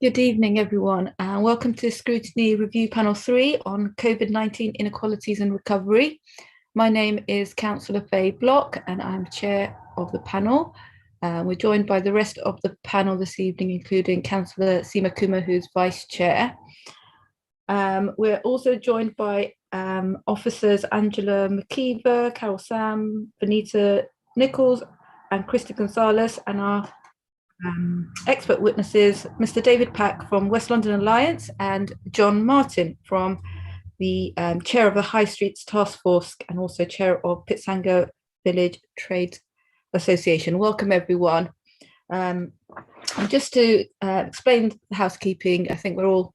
Good evening, everyone, and welcome to Scrutiny Review Panel 3 on COVID-19 Inequalities and Recovery. My name is Councillor Faye Block, and I'm Chair of the panel. We're joined by the rest of the panel this evening, including Councillor Seema Kumar, who's Vice Chair. We're also joined by Officers Angela McKeever, Carol Sam, Benita Nichols, and Christy Gonzalez, and our expert witnesses, Mr. David Pack from West London Alliance and John Martin from the Chair of the High Streets Task Force and also Chair of Pitsango Village Trades Association. Welcome, everyone. And just to explain the housekeeping, I think we all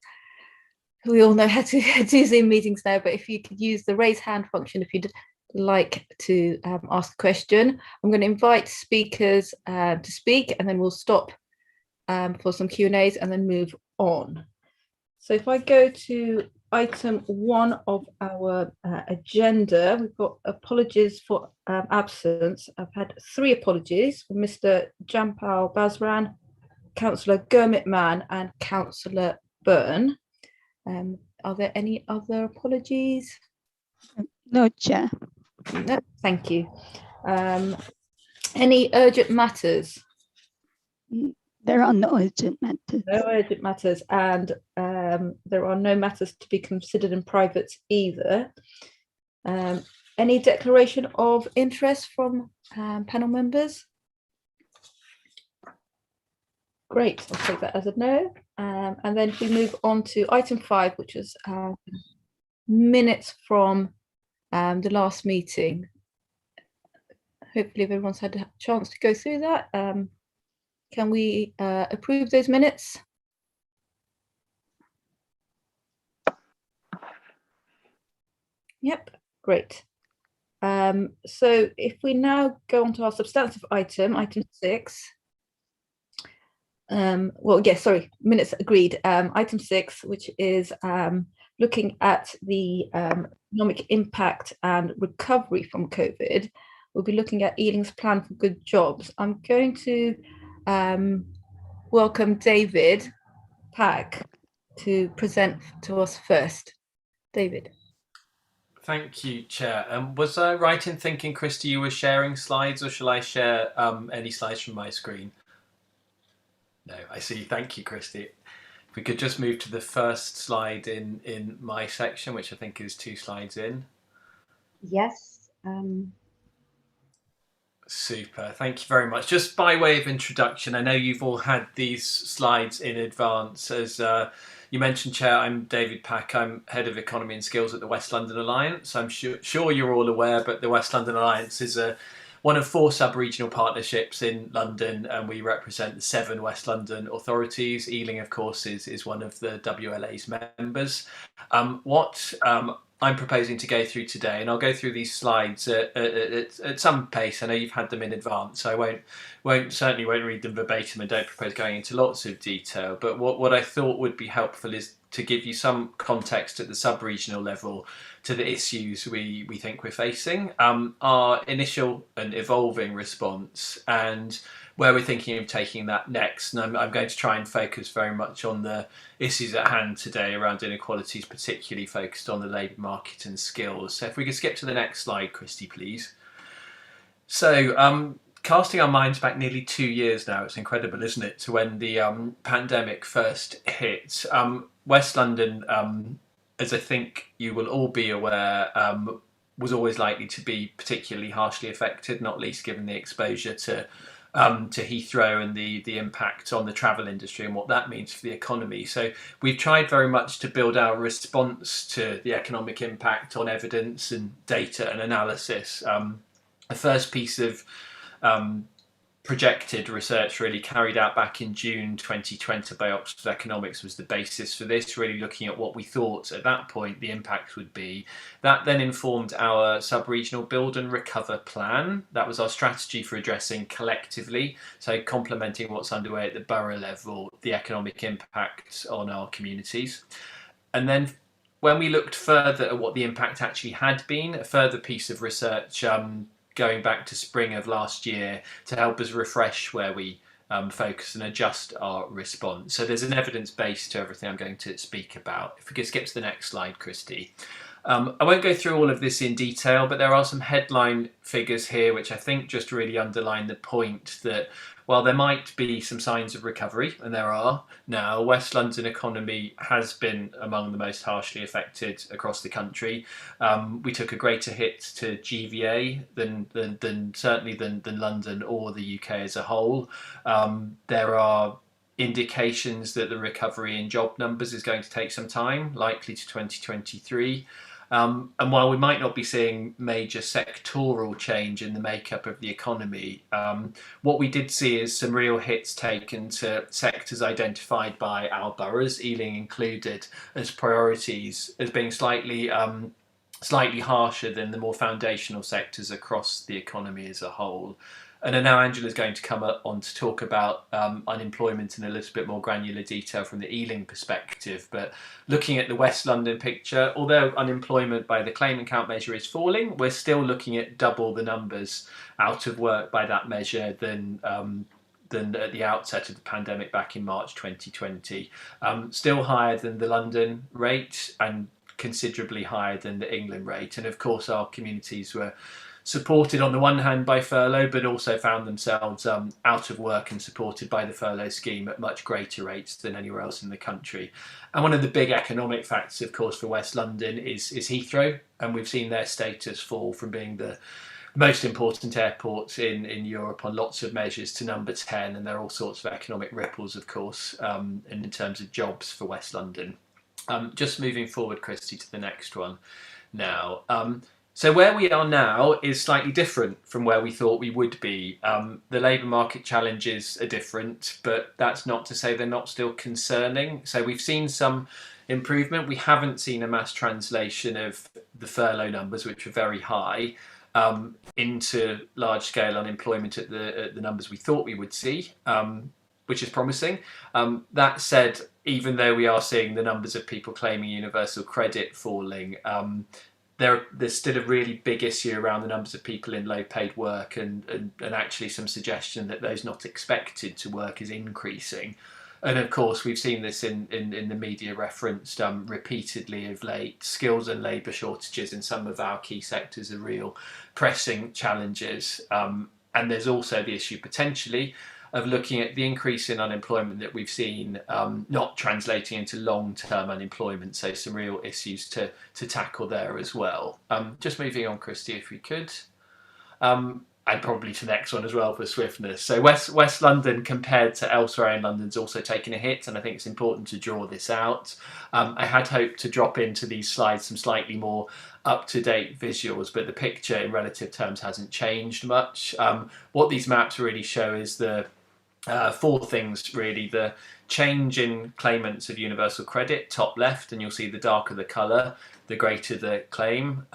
know how to do Zoom meetings now, but if you could use the raise hand function if you'd like to ask a question. I'm going to invite speakers to speak, and then we'll stop for some Q&As and then move on. So if I go to item 1 of our agenda, we've got apologies for absence. I've had 3 apologies from Mr. Jampal Basran, Councillor Gurmit Mann and Councillor Byrne. Are there any other apologies? No, Chair. No, thank you. Any urgent matters? There are no urgent matters. No urgent matters, and there are no matters to be considered in private either. Any declaration of interest from panel members? Great, I'll take that as a no. And then if we move on to item 5, which is minutes from the last meeting. Hopefully everyone's had a chance to go through that. Can we approve those minutes? Yep, great. So if we now go on to our substantive item 6. Minutes agreed. Item 6, which is looking at the economic impact and recovery from COVID. We'll be looking at Ealing's plan for good jobs. I'm going to welcome David Pack to present to us first. David. Thank you, Chair. Was I right in thinking, Christy, you were sharing slides, or shall I share any slides from my screen? No, I see. Thank you, Christy. If we could just move to the first slide in my section, which I think is 2 slides in. Yes. Super. Thank you very much. Just by way of introduction, I know you've all had these slides in advance. As you mentioned, Chair, I'm David Pack. I'm Head of Economy and Skills at the West London Alliance. I'm sure you're all aware, but the West London Alliance is one of 4 sub-regional partnerships in London, and we represent the 7 West London authorities. Ealing, of course, is one of the WLA's members. What I'm proposing to go through today, and I'll go through these slides at some pace. I know you've had them in advance, so I certainly won't read them verbatim and don't propose going into lots of detail. But what I thought would be helpful is to give you some context at the sub-regional level to the issues we think we're facing, our initial and evolving response, and where we're thinking of taking that next. And I'm going to try and focus very much on the issues at hand today around inequalities, particularly focused on the labour market and skills. So if we could skip to the next slide, Christy, please. So casting our minds back nearly 2 years now, it's incredible, isn't it, to when the pandemic first hit. West London, as I think you will all be aware, was always likely to be particularly harshly affected, not least given the exposure to Heathrow and the impact on the travel industry and what that means for the economy. So we've tried very much to build our response to the economic impact on evidence and data and analysis. The first piece of projected research really carried out back in June 2020 by Oxford Economics was the basis for this, really looking at what we thought at that point the impact would be. That then informed our sub-regional build and recover plan. That was our strategy for addressing collectively, so complementing what's underway at the borough level, the economic impact on our communities. And then when we looked further at what the impact actually had been, a further piece of research going back to spring of last year to help us refresh where we focus and adjust our response. So there's an evidence base to everything I'm going to speak about. If we could skip to the next slide, Christy. I won't go through all of this in detail, but there are some headline figures here which I think just really underline the point that while there might be some signs of recovery, and there are now, West London economy has been among the most harshly affected across the country. We took a greater hit to GVA than certainly than London or the UK as a whole. There are indications that the recovery in job numbers is going to take some time, likely to 2023. And while we might not be seeing major sectoral change in the makeup of the economy, what we did see is some real hits taken to sectors identified by our boroughs, Ealing included, as priorities, as being slightly harsher than the more foundational sectors across the economy as a whole. And now Angela's going to come on to talk about unemployment in a little bit more granular detail from the Ealing perspective. But looking at the West London picture, although unemployment by the claimant count measure is falling, we're still looking at double the numbers out of work by that measure than at the outset of the pandemic back in March 2020. Still higher than the London rate and considerably higher than the England rate. And of course, our communities were supported on the one hand by furlough, but also found themselves out of work and supported by the furlough scheme at much greater rates than anywhere else in the country. And one of the big economic factors, of course, for West London is Heathrow, and we've seen their status fall from being the most important airport in Europe on lots of measures to number 10, and there are all sorts of economic ripples, of course, and in terms of jobs for West London. Just moving forward, Christy, to the next one now. So where we are now is slightly different from where we thought we would be. The labour market challenges are different, but that's not to say they're not still concerning. So we've seen some improvement. We haven't seen a mass translation of the furlough numbers, which are very high, into large-scale unemployment at the numbers we thought we would see, which is promising. That said, even though we are seeing the numbers of people claiming universal credit falling, there's still a really big issue around the numbers of people in low-paid work, and actually some suggestion that those not expected to work is increasing. And of course, we've seen this in the media referenced repeatedly of late. Skills and labour shortages in some of our key sectors are real pressing challenges. And there's also the issue potentially of looking at the increase in unemployment that we've seen not translating into long-term unemployment. So some real issues to tackle there as well. Just moving on, Christy, if we could. And probably to the next one as well for swiftness. So West London compared to elsewhere in London's also taken a hit, and I think it's important to draw this out. I had hoped to drop into these slides some slightly more up-to-date visuals, but the picture in relative terms hasn't changed much. What these maps really show is the four things really: the change in claimants of universal credit, top left, and you'll see the darker the colour, the greater the claim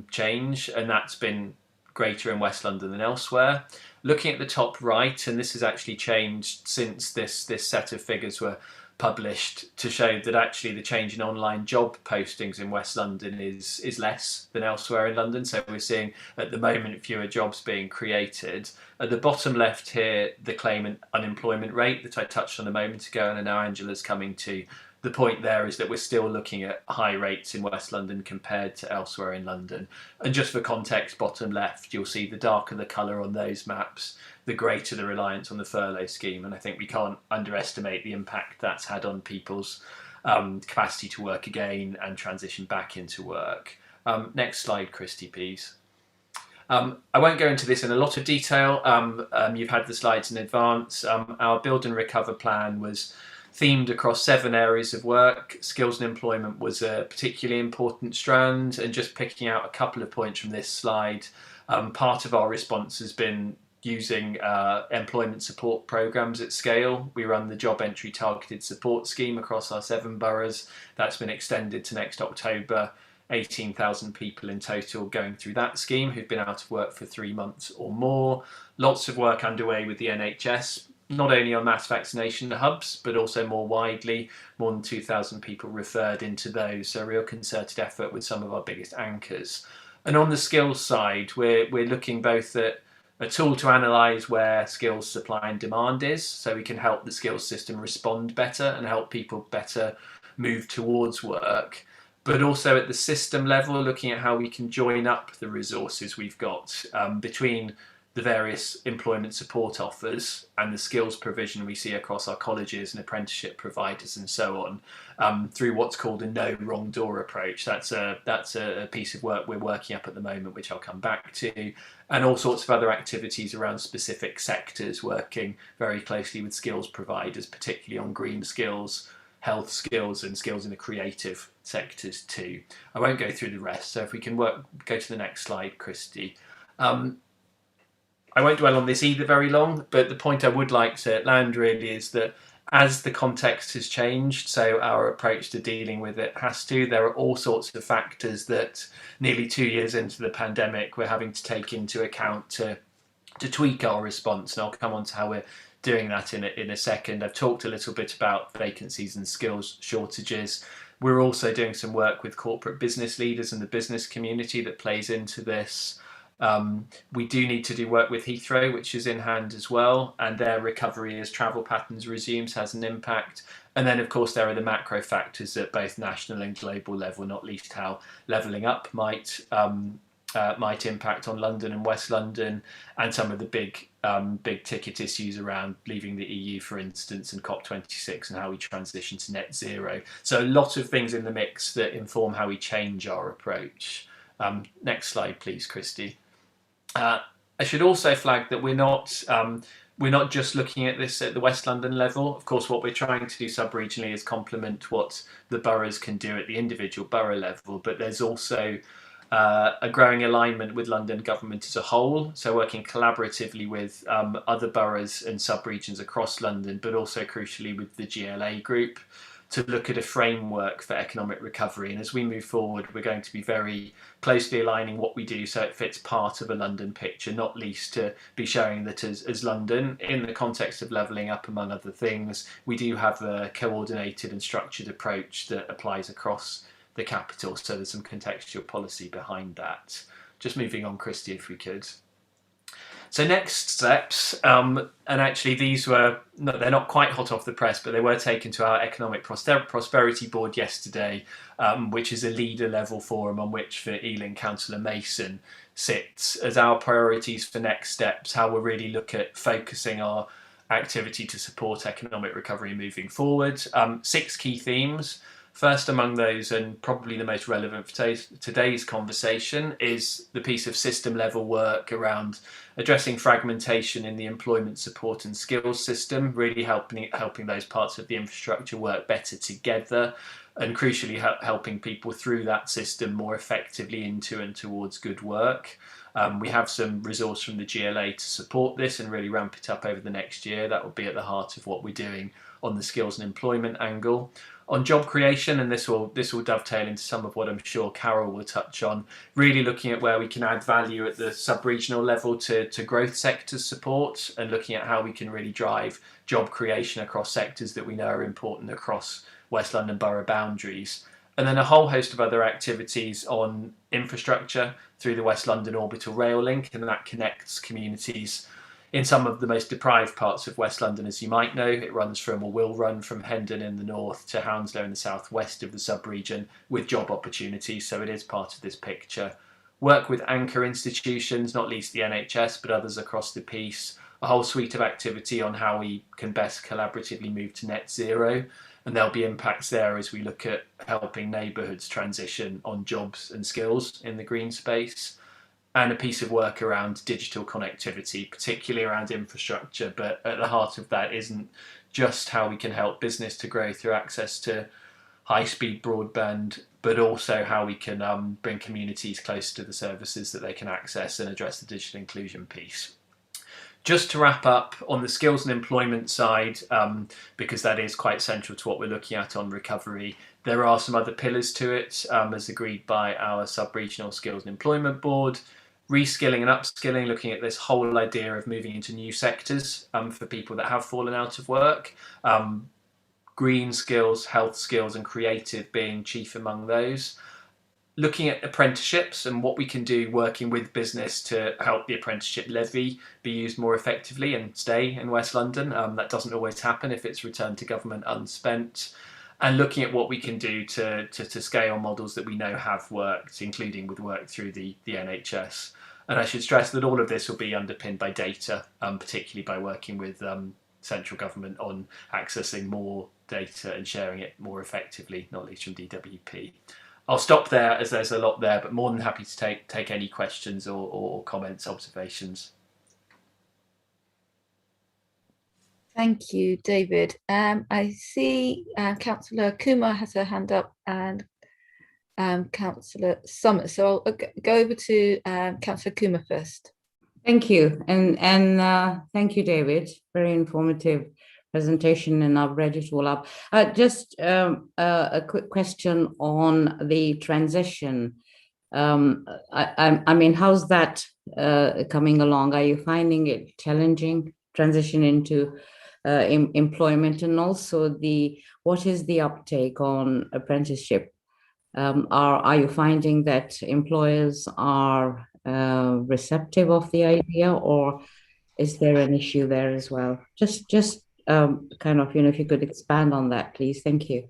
change, and that's been greater in West London than elsewhere. Looking at the top right, and this has actually changed since this set of figures were published, to show that actually the change in online job postings in West London is less than elsewhere in London. So we're seeing at the moment fewer jobs being created. At the bottom left here, the claimant unemployment rate that I touched on a moment ago, and now Angela's coming to. The point there is that we're still looking at high rates in West London compared to elsewhere in London. And just for context, bottom left, you'll see the darker the colour on those maps, the greater the reliance on the furlough scheme. And I think we can't underestimate the impact that's had on people's capacity to work again and transition back into work. Next slide, Christy, please. I won't go into this in a lot of detail. You've had the slides in advance. Our Build and Recover plan was themed across 7 areas of work. Skills and employment was a particularly important strand, and just picking out a couple of points from this slide, part of our response has been using employment support programs at scale. We run the job entry targeted support scheme across our 7 boroughs. That's been extended to next October. 18,000 people in total going through that scheme who've been out of work for 3 months or more. Lots of work underway with the NHS, not only on mass vaccination hubs, but also more widely. More than 2,000 people referred into those, so a real concerted effort with some of our biggest anchors. And on the skills side, we're looking both at a tool to analyse where skills supply and demand is, so we can help the skills system respond better and help people better move towards work. But also at the system level, looking at how we can join up the resources we've got between the various employment support offers and the skills provision we see across our colleges and apprenticeship providers and so on, through what's called a no wrong door approach. That's a piece of work we're working up at the moment, which I'll come back to, and all sorts of other activities around specific sectors, working very closely with skills providers, particularly on green skills, health skills, and skills in the creative sectors too. I won't go through the rest, so if we can go to the next slide, Christy. I won't dwell on this either very long, but the point I would like to land really is that as the context has changed, so our approach to dealing with it has to, there are all sorts of factors that nearly 2 years into the pandemic we're having to take into account to tweak our response, and I'll come on to how we're doing that in a second. I've talked a little bit about vacancies and skills shortages. We're also doing some work with corporate business leaders and the business community that plays into this. We do need to do work with Heathrow, which is in hand as well, and their recovery as travel patterns resumes has an impact. And then, of course, there are the macro factors at both national and global level, not least how levelling up might impact on London and West London, and some of the big ticket issues around leaving the EU, for instance, and COP26 and how we transition to net zero. So a lot of things in the mix that inform how we change our approach. Next slide, please, Christy. I should also flag that we're not just looking at this at the West London level. Of course, what we're trying to do sub-regionally is complement what the boroughs can do at the individual borough level, but there's also a growing alignment with London government as a whole, so working collaboratively with other boroughs and sub-regions across London, but also crucially with the GLA group, to look at a framework for economic recovery. And as we move forward, we're going to be very closely aligning what we do so it fits part of a London picture, not least to be showing that as London, in the context of levelling up, among other things, we do have a coordinated and structured approach that applies across the capital. So there's some contextual policy behind that. Just moving on, Christy, if we could. So next steps, and actually these they're not quite hot off the press, but they were taken to our Economic Prosperity Board yesterday, which is a leader level forum on which for Ealing Councillor Mason sits as our priorities for next steps, how we'll really look at focusing our activity to support economic recovery moving forward. 6 key themes. First among those, and probably the most relevant for today's conversation, is the piece of system level work around addressing fragmentation in the employment support and skills system, really helping those parts of the infrastructure work better together, and crucially helping people through that system more effectively into and towards good work. We have some resource from the GLA to support this and really ramp it up over the next year. That will be at the heart of what we're doing on the skills and employment angle. On job creation, and this will dovetail into some of what I'm sure Carol will touch on, really looking at where we can add value at the sub-regional level to growth sectors support, and looking at how we can really drive job creation across sectors that we know are important across West London borough boundaries. And then a whole host of other activities on infrastructure through the West London Orbital rail link, and that connects communities in some of the most deprived parts of West London, as you might know. It runs from, or will run from, Hendon in the north to Hounslow in the southwest of the sub-region, with job opportunities, so it is part of this picture. Work with anchor institutions, not least the NHS, but others across the piece. A whole suite of activity on how we can best collaboratively move to net zero, and there'll be impacts there as we look at helping neighbourhoods transition on jobs and skills in the green space. And a piece of work around digital connectivity, particularly around infrastructure, but at the heart of that isn't just how we can help business to grow through access to high-speed broadband, but also how we can bring communities close to the services that they can access and address the digital inclusion piece. Just to wrap up on the skills and employment side, because that is quite central to what we're looking at on recovery, there are some other pillars to it, as agreed by our sub-regional skills and employment board. Reskilling and upskilling, looking at this whole idea of moving into new sectors for people that have fallen out of work. Green skills, health skills and creative being chief among those. looking at apprenticeships and what we can do working with business to help the apprenticeship levy be used more effectively and stay in West London. That doesn't always happen if it's returned to government unspent. And looking at what we can do to scale models that we know have worked, including with work through the NHS. And I should stress that all of this will be underpinned by data, particularly by working with central government on accessing more data and sharing it more effectively, not least from DWP. I'll stop there as there's a lot there, but more than happy to take any questions or comments, observations. Thank you, David. I see Councillor Kumar has her hand up and Councillor Summers. So I'll go over to Councillor Kumar first. Thank you, and thank you, David. Very informative presentation, and I've read it all up. Just a quick question on the transition. I mean, how's that coming along? Are you finding it challenging transition into employment, and also what is the uptake on apprenticeship? Are you finding that employers are receptive of the idea, or is there an issue there as well? Just kind of, if you could expand on that, please. Thank you.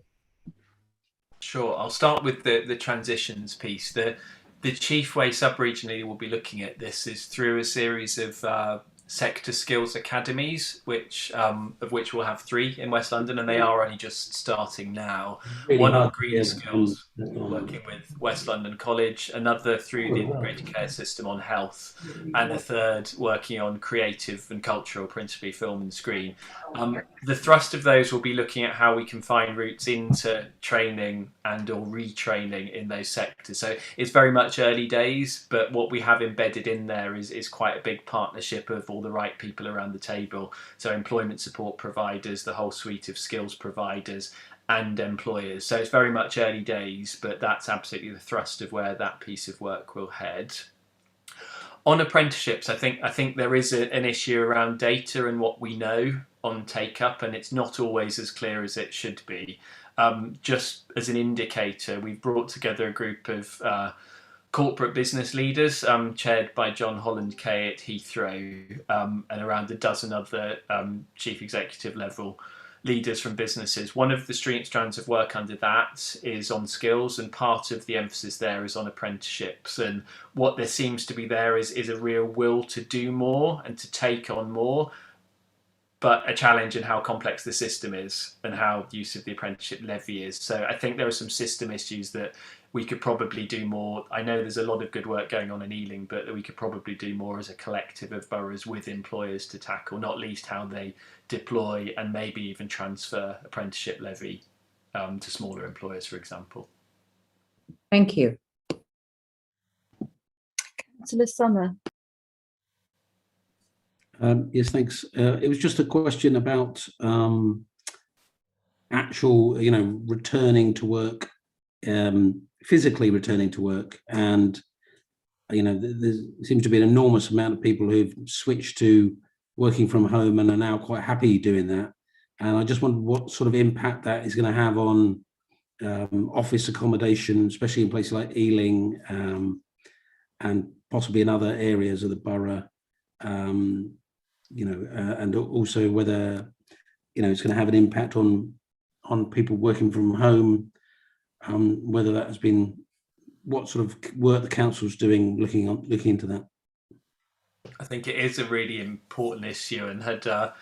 Sure. I'll start with the transitions piece. The chief way sub-regionally we'll be looking at this is through a series of sector skills academies, of which we'll have 3 in West London, and they are only just starting now. Really one on green skills, working with West London College, another through the integrated care system on health, and a third working on creative and cultural, principally film and screen. The thrust of those will be looking at how we can find routes into training and or retraining in those sectors. So it's very much early days, but what we have embedded in there is quite a big partnership of all the right people around the table. So employment support providers, the whole suite of skills providers, and employers. So it's very much early days, but that's absolutely the thrust of where that piece of work will head. On apprenticeships, I think there is an issue around data and what we know on take up, and it's not always as clear as it should be. Just as an indicator, we've brought together a group of corporate business leaders, chaired by John Holland Kay at Heathrow, and around a dozen other chief executive level leaders from businesses. One of the strands of work under that is on skills, and part of the emphasis there is on apprenticeships. And what there seems to be there is a real will to do more and to take on more, but a challenge in how complex the system is and how the use of the apprenticeship levy is. So I think there are some system issues that we could probably do more. I know there's a lot of good work going on in Ealing, but we could probably do more as a collective of boroughs with employers to tackle, not least how they deploy and maybe even transfer apprenticeship levy to smaller employers, for example. Thank you. Councillor Summer. Yes, thanks. It was just a question about actual, returning to work, physically returning to work, and there seems to be an enormous amount of people who've switched to working from home and are now quite happy doing that. And I just wondered what sort of impact that is going to have on office accommodation, especially in places like Ealing, and possibly in other areas of the borough. And also whether it's going to have an impact on people working from home, whether that has been, what sort of work the council's doing looking into that. I think it is a really important issue, and had I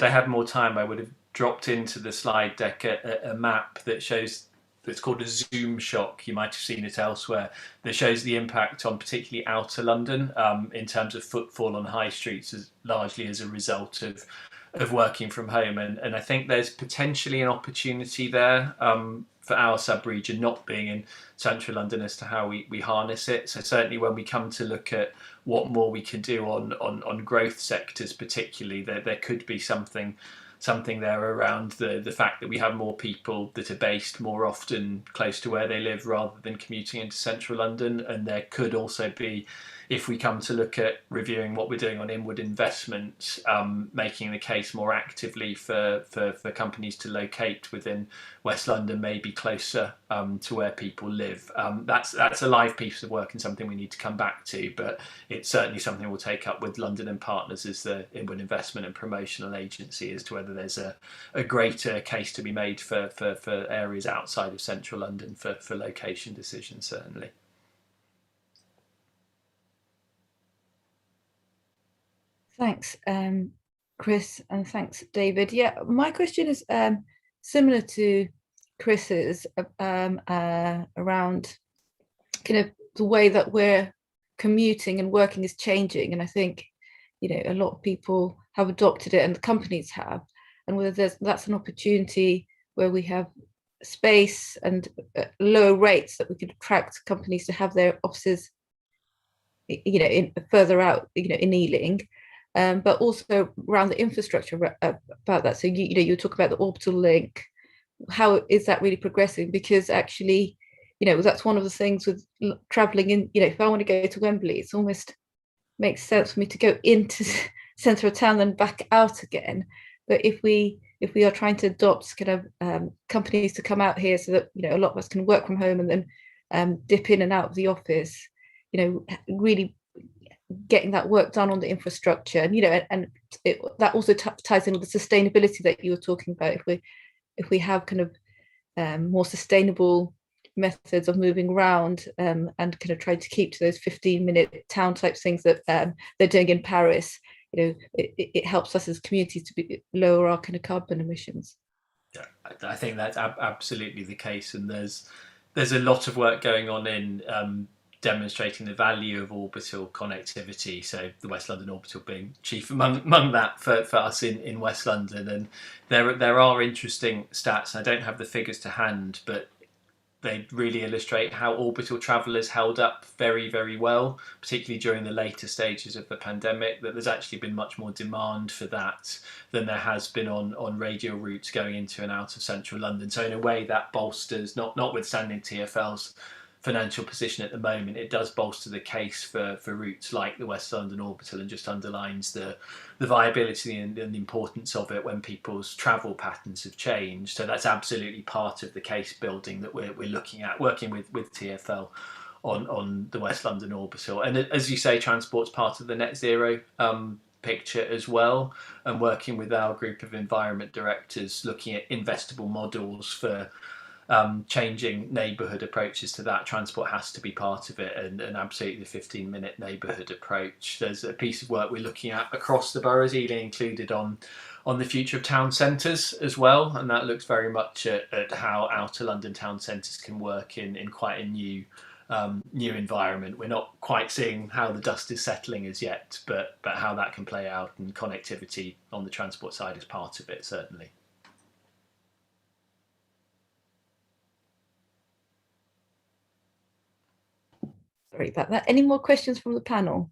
had more time, I would have dropped into the slide deck a map that shows. It's called a Zoom shock. You might have seen it elsewhere. That shows the impact on particularly outer London in terms of footfall on high streets, largely as a result of working from home. And I think there's potentially an opportunity there for our sub-region not being in central London as to how we harness it. So certainly when we come to look at what more we can do on growth sectors particularly, there could be something there around the fact that we have more people that are based more often close to where they live rather than commuting into central London. And there could also be if we come to look at reviewing what we're doing on inward investment, making the case more actively for companies to locate within West London, maybe closer to where people live. That's a live piece of work and something we need to come back to, but it's certainly something we'll take up with London and Partners as the inward investment and promotional agency as to whether there's a greater case to be made for areas outside of central London for location decisions, certainly. Thanks, Chris, and thanks, David. Yeah, my question is similar to Chris's around kind of the way that we're commuting and working is changing. And I think, a lot of people have adopted it and the companies have, and whether that's an opportunity where we have space and low rates that we could attract companies to have their offices, in further out, in Ealing. But also around the infrastructure about that. So you talk about the Orbital link. How is that really progressing? Because actually, that's one of the things with traveling in. If I want to go to Wembley, it's almost makes sense for me to go into centre of town then back out again. But if we are trying to adopt kind of companies to come out here so that a lot of us can work from home and then dip in and out of the office, really getting that work done on the infrastructure, and that also ties in with the sustainability that you were talking about. If we have kind of more sustainable methods of moving around and kind of trying to keep to those 15-minute town type things that they're doing in Paris, it helps us as communities to lower our kind of carbon emissions. Yeah, I think that's absolutely the case, and there's a lot of work going on in demonstrating the value of orbital connectivity, so the West London Orbital being chief among that for us in West London. And there are interesting stats. I don't have the figures to hand, but they really illustrate how orbital travel has held up very, very well, particularly during the later stages of the pandemic, that there's actually been much more demand for that than there has been on radial routes going into and out of central London. So in a way that bolsters, notwithstanding TfL's financial position at the moment, it does bolster the case for routes like the West London Orbital, and just underlines the viability and the importance of it when people's travel patterns have changed. So that's absolutely part of the case building that we're looking at, working with TfL on the West London Orbital. And as you say, transport's part of the net zero picture as well, and working with our group of environment directors, looking at investable models for changing neighbourhood approaches to that. Transport has to be part of it, and absolutely the 15-minute neighbourhood approach. There's a piece of work we're looking at across the boroughs, Ealing included, on the future of town centres as well, and that looks very much at how outer London town centres can work in quite a new environment. We're not quite seeing how the dust is settling as yet, but how that can play out, and connectivity on the transport side is part of it, certainly. Sorry about that. Any more questions from the panel?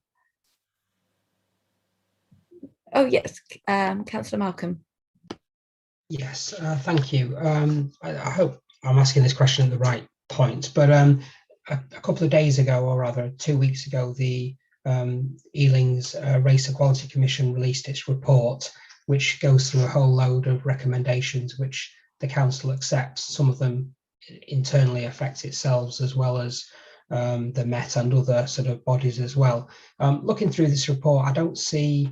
Oh yes, Councillor Malcolm. Yes, thank you. I hope I'm asking this question at the right point, but a couple of days ago, or rather 2 weeks ago, the Ealing's Race Equality Commission released its report, which goes through a whole load of recommendations which the council accepts. Some of them internally affect itself, as well as the Met and other sort of bodies as well. Looking through this report, I don't see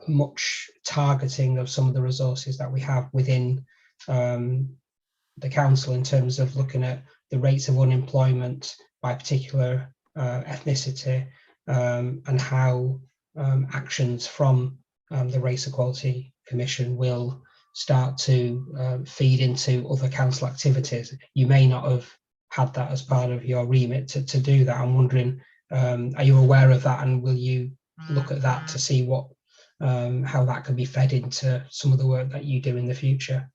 much targeting of some of the resources that we have within the council, in terms of looking at the rates of unemployment by particular ethnicity, and how actions from the Race Equality Commission will start to feed into other council activities. You may not have had that as part of your remit to do that. I'm wondering, are you aware of that, and will you look at that to see what how that can be fed into some of the work that you do in the future?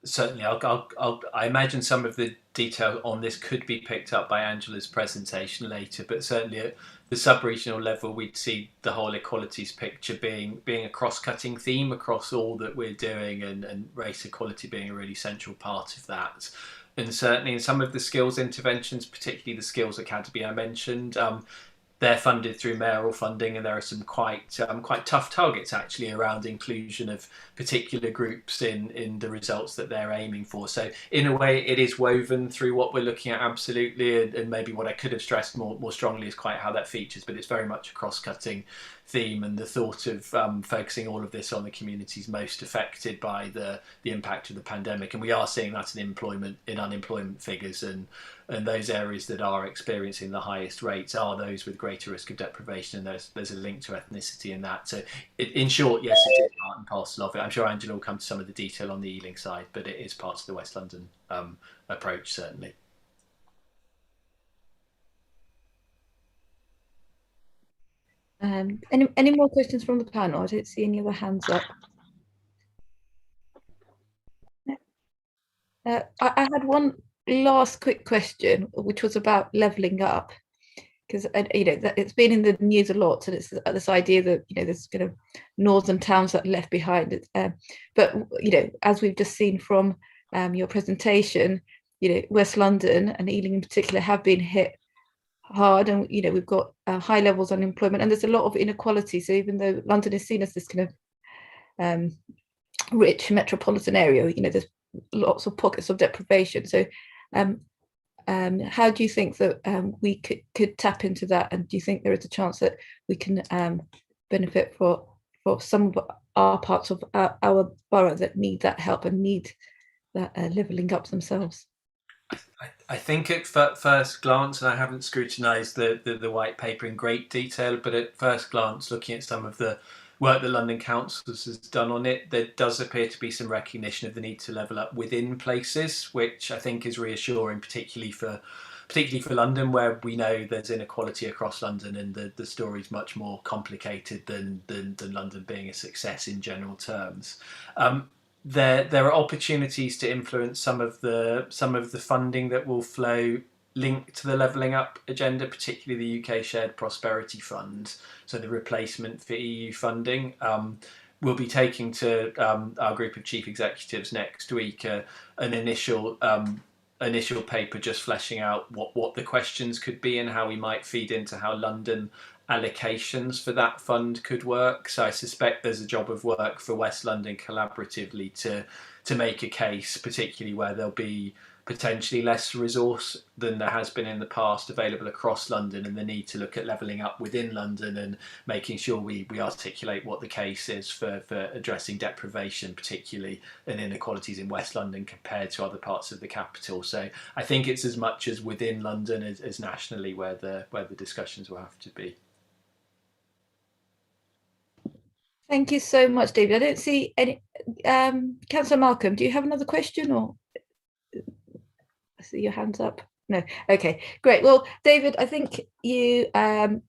Certainly, I imagine some of the detail on this could be picked up by Angela's presentation later, but certainly at the sub-regional level, we'd see the whole equalities picture being a cross-cutting theme across all that we're doing, and race equality being a really central part of that. and certainly in some of the skills interventions, particularly the skills academy I mentioned, they're funded through mayoral funding, and there are some quite tough targets actually around inclusion of particular groups in the results that they're aiming for. So in a way, it is woven through what we're looking at, absolutely, and maybe what I could have stressed more strongly is quite how that features, but it's very much a cross-cutting theme, and the thought of focusing all of this on the communities most affected by the impact of the pandemic. And we are seeing that in unemployment figures, and those areas that are experiencing the highest rates are those with greater risk of deprivation, and there's a link to ethnicity in that. So in short, yes, it is part and parcel of it. I'm sure Angela will come to some of the detail on the Ealing side, but it is part of the West London approach, certainly. Any more questions from the panel? I don't see any other hands up. I had one last quick question, which was about levelling up, because it's been in the news a lot, and it's this idea that there's kind of northern towns that are left behind. But as we've just seen from your presentation, West London and Ealing in particular have been hit hard, and we've got high levels of unemployment, and there's a lot of inequality. So even though London is seen as this kind of rich metropolitan area, there's lots of pockets of deprivation. So how do you think that we could tap into that, and do you think there is a chance that we can benefit for some of our parts of our borough that need that help and need that levelling up themselves? I think at first glance, and I haven't scrutinised the white paper in great detail, but at first glance, looking at some of the work that London Council has done on it, there does appear to be some recognition of the need to level up within places, which I think is reassuring, particularly for London, where we know there's inequality across London, and the story's much more complicated than London being a success in general terms. There are opportunities to influence some of the funding that will flow linked to the levelling up agenda, particularly the UK Shared Prosperity Fund, so the replacement for EU funding. We'll be taking to our group of chief executives next week an initial paper just fleshing out what the questions could be and how we might feed into how London allocations for that fund could work. So I suspect there's a job of work for West London collaboratively to make a case, particularly where there'll be potentially less resource than there has been in the past available across London, and the need to look at levelling up within London and making sure we articulate what the case is for addressing deprivation, particularly and inequalities in West London compared to other parts of the capital. So I think it's as much as within London as nationally where the discussions will have to be. Thank you so much, David. I don't see any. Councillor Markham, do you have another question, or I see your hands up? No. Okay, great. Well, David, I think you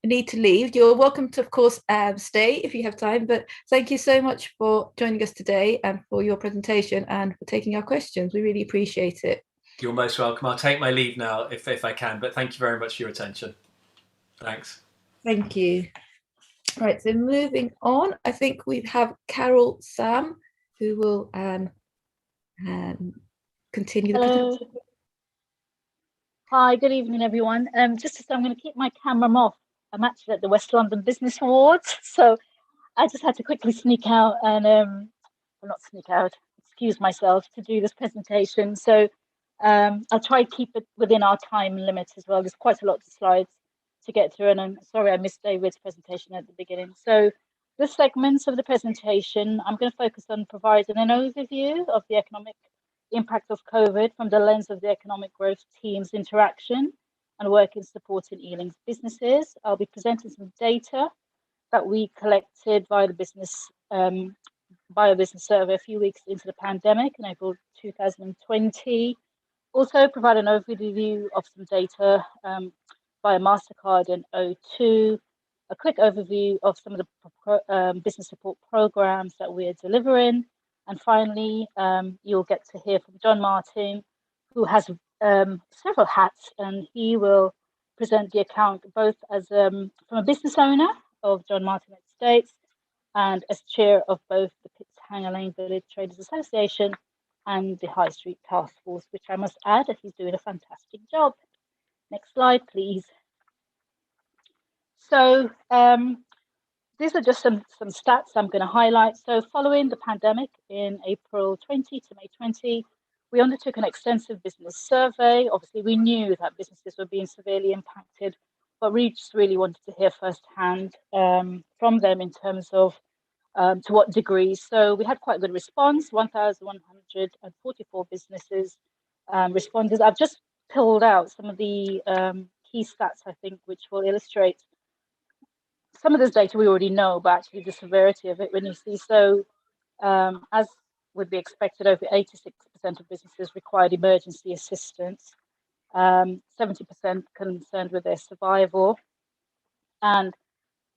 need to leave. You're welcome to, of course, stay if you have time. But thank you so much for joining us today and for your presentation and for taking our questions. We really appreciate it. You're most welcome. I'll take my leave now if I can. But thank you very much for your attention. Thanks. Thank you. Right, so moving on, I think we have Carol Sam, who will continue the presentation. Hi, good evening, everyone. Just to say, I'm going to keep my camera off. I'm actually at the West London Business Awards, so I just had to quickly sneak out and, well, not sneak out, excuse myself to do this presentation. So I'll try to keep it within our time limit as well. There's quite a lot of slides to get through, and I'm sorry I missed David's presentation at the beginning. So the segments of the presentation, I'm going to focus on providing an overview of the economic impact of COVID from the lens of the economic growth team's interaction and work in supporting Ealing's businesses. I'll be presenting some data that we collected via the business survey a few weeks into the pandemic in April 2020. Also provide an overview of some data via MasterCard and O2, a quick overview of some of the business support programs that we're delivering. And finally, you'll get to hear from John Martin, who has several hats, and he will present the account both as from a business owner of John Martin Estates and as chair of both the Pitts Hanger Lane Village Traders Association and the High Street Task Force, which I must add that he's doing a fantastic job. Next slide, please. So these are just some stats I'm going to highlight. So following the pandemic in April 20 to May 20, we undertook an extensive business survey. Obviously, we knew that businesses were being severely impacted, but we just really wanted to hear firsthand from them in terms of to what degree. So we had quite a good response, 1,144 businesses responded. I've just pulled out some of the key stats, I think, which will illustrate some of this data we already know, but actually the severity of it when you see. So as would be expected, over 86% of businesses required emergency assistance, 70% concerned with their survival, and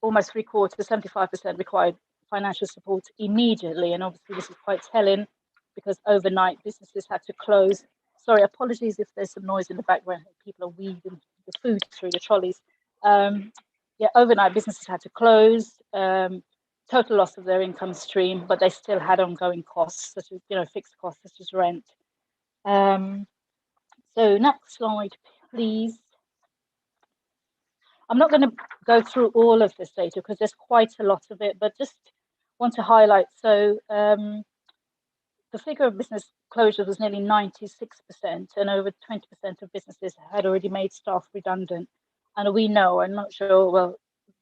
almost 3/4, 75% required financial support immediately. And obviously this is quite telling because overnight businesses had to close. Sorry, apologies if there's some noise in the background. People are weaving the food through the trolleys. Yeah, overnight businesses had to close, total loss of their income stream, but they still had ongoing costs, such as fixed costs such as rent. So next slide, please. I'm not going to go through all of this data because there's quite a lot of it, but just want to highlight. So the figure of business closures was nearly 96%, and over 20% of businesses had already made staff redundant. And we know, I'm not sure, well,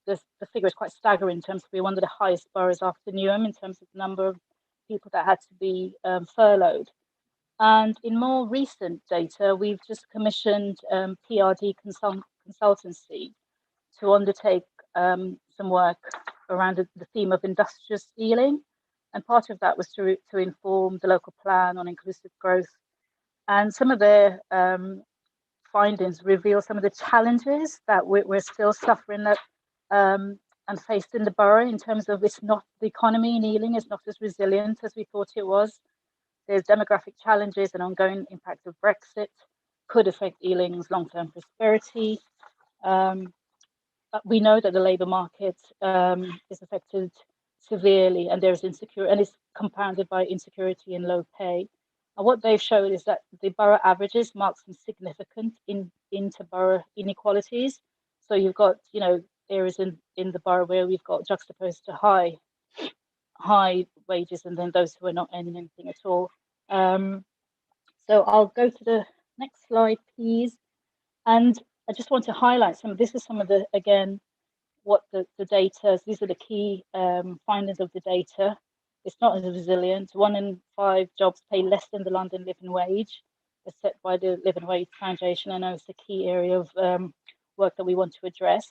the figure is quite staggering in terms of we're one of the highest boroughs after Newham in terms of the number of people that had to be furloughed. And in more recent data, we've just commissioned PRD consultancy to undertake some work around the theme of industrial stealing. And part of that was to inform the local plan on inclusive growth. And some of their findings reveal some of the challenges that we're still suffering and faced in the borough in terms of it's not, the economy in Ealing is not as resilient as we thought it was. There's demographic challenges and ongoing impact of Brexit could affect Ealing's long-term prosperity. We know that the labour market is affected severely, and there's insecurity, and it's compounded by insecurity and low pay. And what they've shown is that the borough averages mark some significant inter-borough inequalities. So you've got, areas in the borough where we've got juxtaposed to high wages, and then those who are not earning anything at all. So I'll go to the next slide, please. And I just want to highlight some of the, again, what the data, these are the key findings of the data. It's not as resilient. 1 in 5 jobs pay less than the London living wage, as set by the Living Wage Foundation. I know it's a key area of work that we want to address.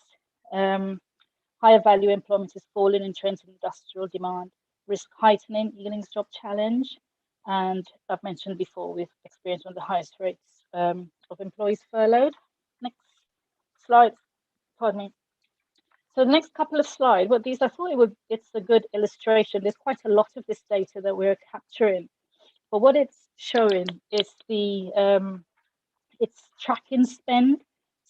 Higher value employment is falling in trends in industrial demand, risk heightening Ealing's job challenge. And I've mentioned before, we've experienced one of the highest rates of employees furloughed. Next slide, pardon me. So the next couple of slides, I thought it's a good illustration. There's quite a lot of this data that we're capturing, but what it's showing is it's tracking spend.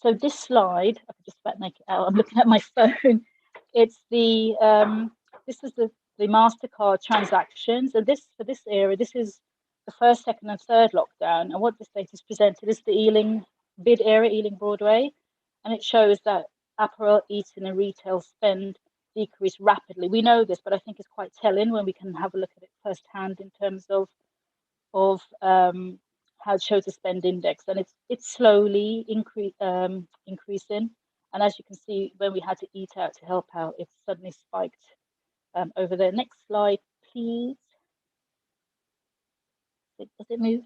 So this slide, I can just about make it out. I'm looking at my phone. It's this is the MasterCard transactions, and for this area, this is the first, second, and third lockdown. And what this data is presented is the Ealing bid area, Ealing Broadway, and it shows that apparel, eating, and retail spend decreased rapidly. We know this, but I think it's quite telling when we can have a look at it firsthand in terms of how it shows the spend index, and it's slowly increasing. And as you can see, when we had to eat out to help out, it suddenly spiked over there. Next slide, please. Does it move?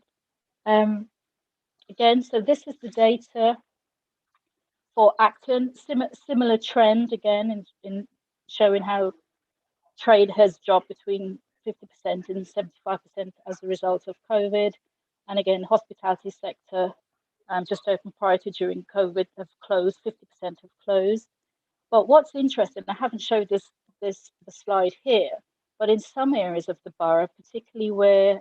Again, so this is the data for Acton, similar trend again in showing how trade has dropped between 50% and 75% as a result of COVID. And again, hospitality sector just opened prior to during COVID have closed, 50% have closed. But what's interesting, I haven't showed the slide here, but in some areas of the borough, particularly where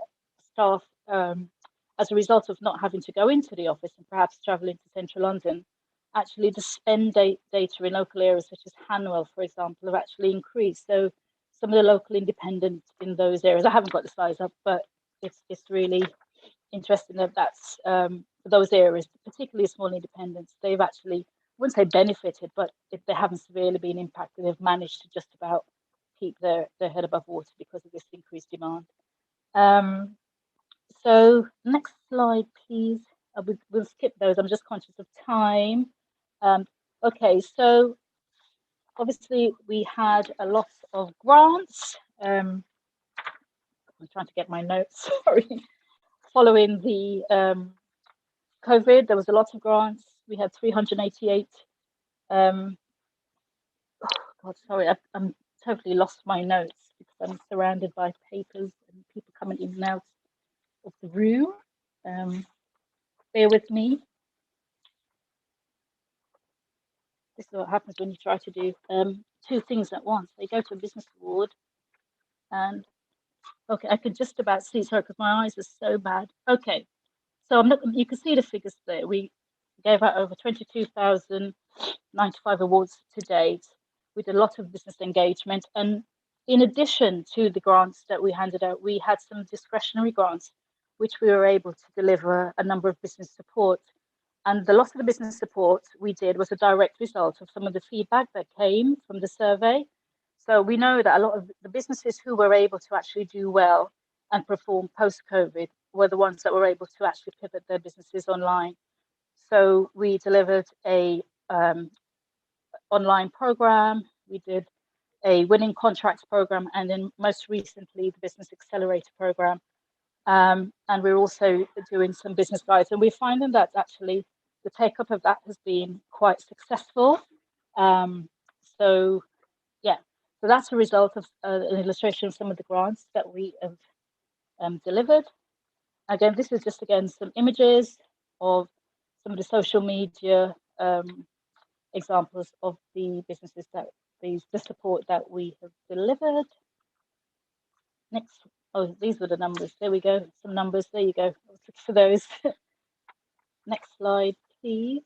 staff, as a result of not having to go into the office and perhaps traveling to central London, actually the spend data in local areas such as Hanwell, for example, have actually increased. So some of the local independents in those areas, I haven't got the slides up, but it's really interesting that that's for those areas, particularly small independents, they've actually, I wouldn't say benefited, but if they haven't severely been impacted, they've managed to just about keep their head above water because of this increased demand. So next slide, please. We'll skip those. I'm just conscious of time. Okay, so obviously we had a lot of grants. I'm trying to get my notes, sorry. Following the COVID, there was a lot of grants. We had 388. Oh God, sorry, I'm totally lost my notes because I'm surrounded by papers and people coming in and out of the room. Bear with me. This is what happens when you try to do two things at once. They go to a business award and okay, I could just about see, sorry, because my eyes are so bad. Okay, so I'm not, you can see the figures there. We gave out over 22,095 awards to date with a lot of business engagement. And in addition to the grants that we handed out, we had some discretionary grants, which we were able to deliver a number of business support. And the loss of the business support we did was a direct result of some of the feedback that came from the survey. So we know that a lot of the businesses who were able to actually do well and perform post-COVID were the ones that were able to actually pivot their businesses online. So we delivered a online program, we did a winning contracts program, and then most recently the Business Accelerator program. And we're also doing some business guides, and we're finding that actually the take-up of that has been quite successful. So yeah, so that's a result of an illustration of some of the grants that we have delivered. Again, this is just again some images of some of the social media examples of the businesses that the support that we have delivered. Next, oh, these were the numbers. There we go. Some numbers. There you go. For those. Next slide, please.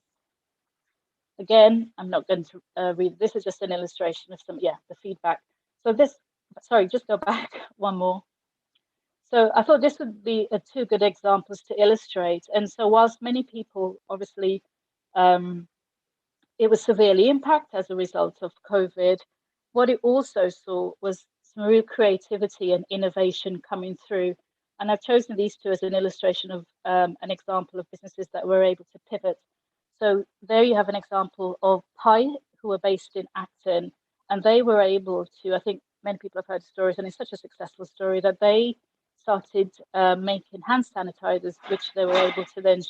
Again, I'm not going to read. This is just an illustration of some, the feedback. So this, sorry, just go back one more. So I thought this would be two good examples to illustrate. And so whilst many people, obviously, it was severely impacted as a result of COVID, what it also saw was some real creativity and innovation coming through. And I've chosen these two as an illustration of an example of businesses that were able to pivot. So there you have an example of Pi, who are based in Acton, and they were able to, I think many people have heard stories, and it's such a successful story that they started making hand sanitizers, which they were able to then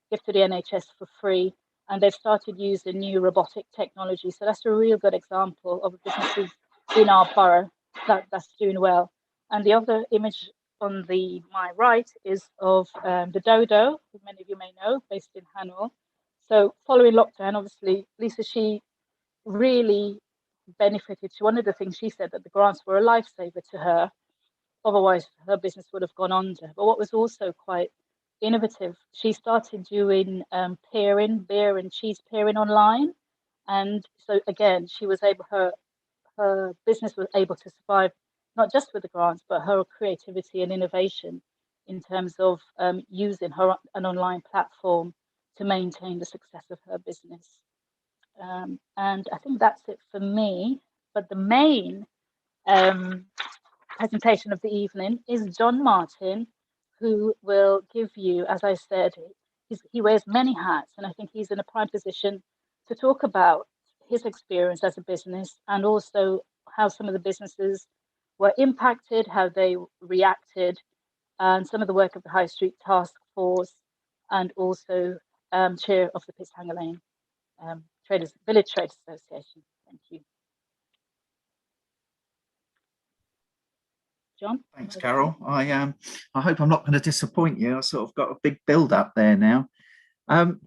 give to the NHS for free. And they've started using new robotic technology. So that's a real good example of businesses in our borough that's doing well. And the other image on my right is of the Dodo, who many of you may know, based in Hanwell. So following lockdown, obviously, Lisa, she really benefited. One of the things she said that the grants were a lifesaver to her. Otherwise, her business would have gone under. But what was also quite innovative, she started doing pairing, beer and cheese pairing online. And so again, she was able, her business was able to survive, not just with the grants, but her creativity and innovation in terms of using an online platform to maintain the success of her business. And I think that's it for me. But the main presentation of the evening is John Martin, who will give you, as I said, he wears many hats, and I think he's in a prime position to talk about his experience as a business and also how some of the businesses were impacted, how they reacted, and some of the work of the High Street Task Force, and also chair of the Pishanger Lane Village Trade Association. Thank you. John? Thanks, Carol. I hope I'm not going to disappoint you. I sort of got a big build up there now.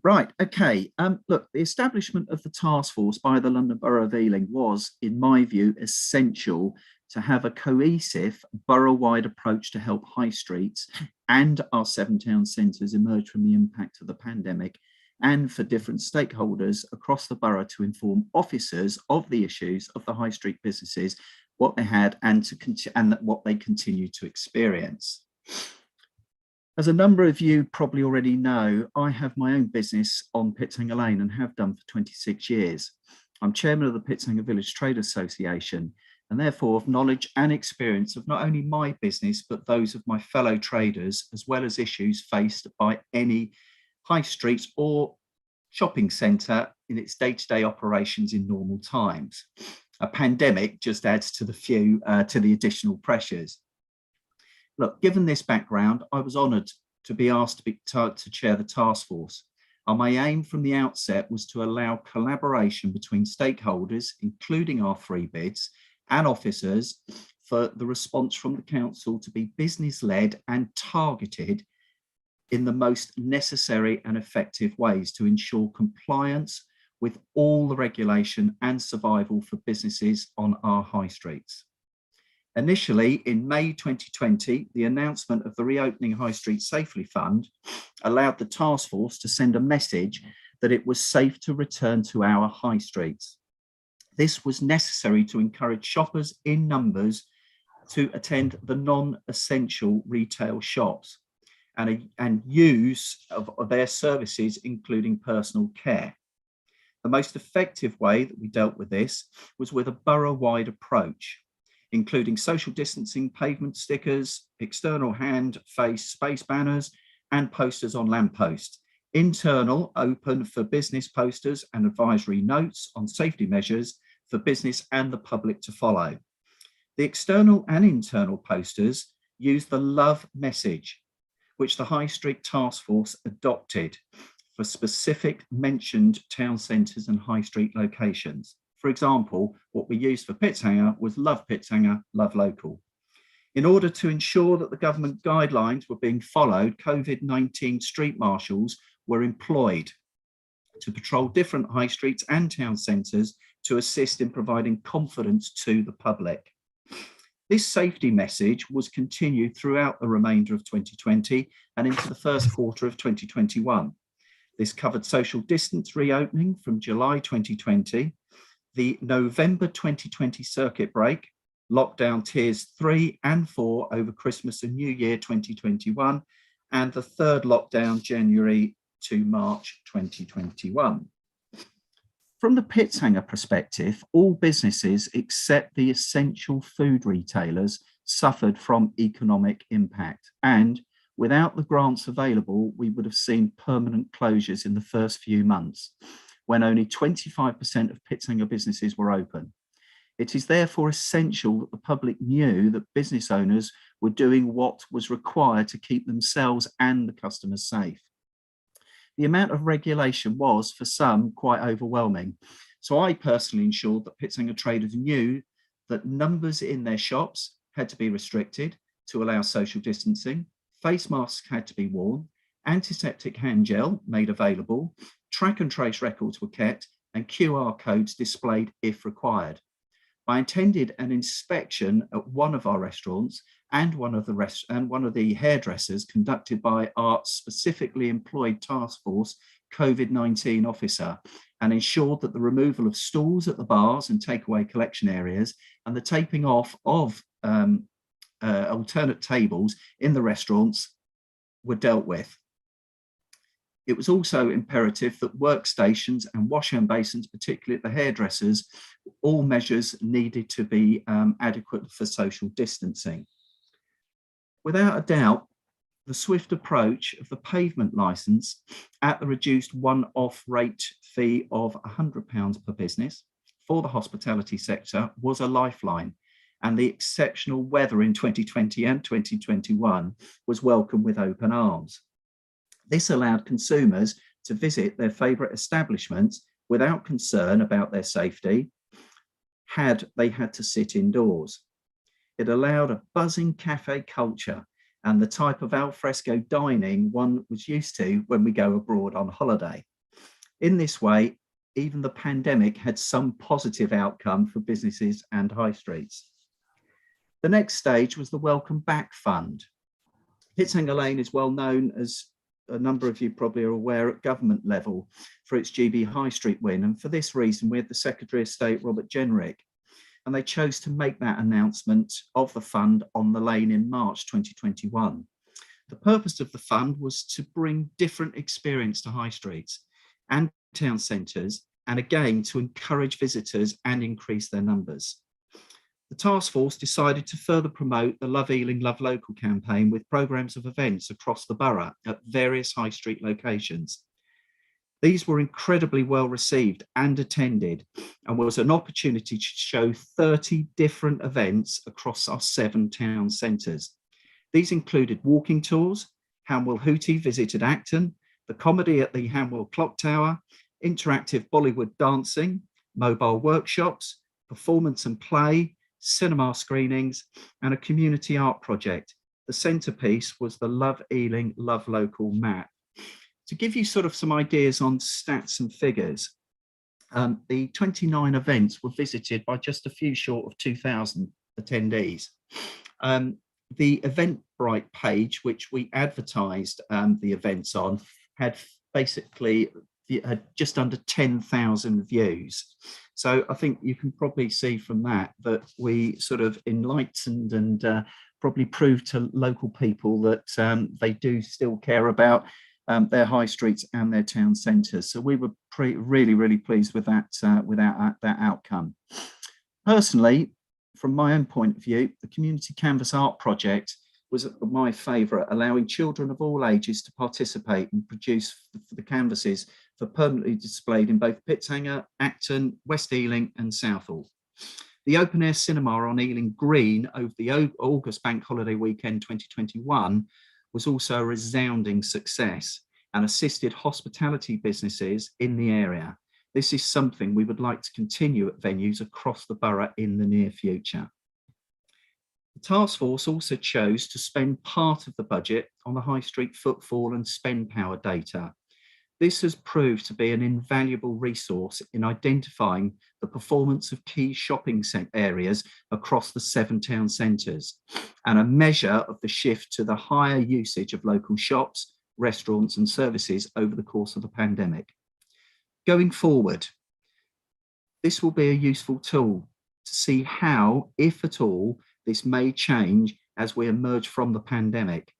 Right, okay. Look, the establishment of the task force by the London Borough of Ealing was, in my view, essential to have a cohesive borough-wide approach to help high streets and our 7 town centres emerge from the impact of the pandemic, and for different stakeholders across the borough to inform officers of the issues of the high street businesses, what they had and what they continue to experience. As a number of you probably already know, I have my own business on Pittshanger Lane and have done for 26 years. I'm chairman of the Pittshanger Village Trade Association, and therefore have knowledge and experience of not only my business, but those of my fellow traders, as well as issues faced by any high streets or shopping centre in its day-to-day operations in normal times. A pandemic just adds to the additional pressures. Look, given this background, I was honoured to be asked to chair the task force. And my aim from the outset was to allow collaboration between stakeholders, including our free bids and officers, for the response from the council to be business-led and targeted in the most necessary and effective ways to ensure compliance with all the regulation and survival for businesses on our high streets. Initially, in May 2020, the announcement of the Reopening High Street Safely Fund allowed the task force to send a message that it was safe to return to our high streets. This was necessary to encourage shoppers in numbers to attend the non-essential retail shops and use of their services, including personal care. The most effective way that we dealt with this was with a borough-wide approach, including social distancing, pavement stickers, external hand, face, space banners, and posters on lampposts. Internal, open for business posters and advisory notes on safety measures for business and the public to follow. The external and internal posters use the love message, which the High Street Task Force adopted for specific mentioned town centres and high street locations. For example, what we used for Pittshanger was Love Pittshanger, Love Local. In order to ensure that the government guidelines were being followed, COVID-19 street marshals were employed to patrol different high streets and town centres to assist in providing confidence to the public. This safety message was continued throughout the remainder of 2020 and into the first quarter of 2021. This covered social distance reopening from July 2020, the November 2020 circuit break, lockdown tiers 3 and 4 over Christmas and New Year 2021, and the third lockdown January to March 2021. From the Pittshanger perspective, all businesses except the essential food retailers suffered from economic impact, and without the grants available, we would have seen permanent closures in the first few months, when only 25% of Pittshanger businesses were open. It is therefore essential that the public knew that business owners were doing what was required to keep themselves and the customers safe. The amount of regulation was, for some, quite overwhelming. So I personally ensured that Pittshanger traders knew that numbers in their shops had to be restricted to allow social distancing, face masks had to be worn, antiseptic hand gel made available, track and trace records were kept, and QR codes displayed if required. I attended an inspection at one of our restaurants and one of the hairdressers conducted by our specifically employed task force COVID-19 officer, and ensured that the removal of stools at the bars and takeaway collection areas and the taping off of alternate tables in the restaurants were dealt with. It was also imperative that workstations and washhand basins, particularly at the hairdressers, all measures needed to be adequate for social distancing. Without a doubt, the swift approach of the pavement licence at the reduced one-off rate fee of £100 per business for the hospitality sector was a lifeline, and the exceptional weather in 2020 and 2021 was welcomed with open arms. This allowed consumers to visit their favourite establishments without concern about their safety, had they had to sit indoors. It allowed a buzzing cafe culture and the type of alfresco dining one was used to when we go abroad on holiday. In this way, even the pandemic had some positive outcome for businesses and high streets. The next stage was the Welcome Back Fund. Pittshanger Lane is well known, as a number of you probably are aware, at government level for its GB High Street win. And for this reason, we had the Secretary of State, Robert Jenrick, and they chose to make that announcement of the fund on the lane in March 2021. The purpose of the fund was to bring different experience to high streets and town centres, and again to encourage visitors and increase their numbers. The task force decided to further promote the Love Ealing, Love Local campaign with programmes of events across the borough at various high street locations. These were incredibly well received and attended, and was an opportunity to show 30 different events across our 7 town centres. These included walking tours, Hanwell Hootie visited Acton, the comedy at the Hanwell Clock Tower, interactive Bollywood dancing, mobile workshops, performance and play, cinema screenings, and a community art project. The centrepiece was the Love Ealing, Love Local map. To give you sort of some ideas on stats and figures, the 29 events were visited by just a few short of 2,000 attendees. The Eventbrite page, which we advertised the events on, had basically just under 10,000 views. So I think you can probably see from that we sort of enlightened and probably proved to local people that they do still care about their high streets and their town centres. So we were really pleased with that outcome. Personally, from my own point of view, the Community Canvas Art Project was my favourite, allowing children of all ages to participate and produce the canvases for permanently displayed in both Pitshanger, Acton, West Ealing and Southall. The open air cinema on Ealing Green over the August Bank Holiday Weekend 2021 was also a resounding success and assisted hospitality businesses in the area. This is something we would like to continue at venues across the borough in the near future. The task force also chose to spend part of the budget on the high street footfall and spend power data. This has proved to be an invaluable resource in identifying the performance of key shopping areas across the 7 town centres, and a measure of the shift to the higher usage of local shops, restaurants and services over the course of the pandemic. Going forward, this will be a useful tool to see how, if at all, this may change as we emerge from the pandemic.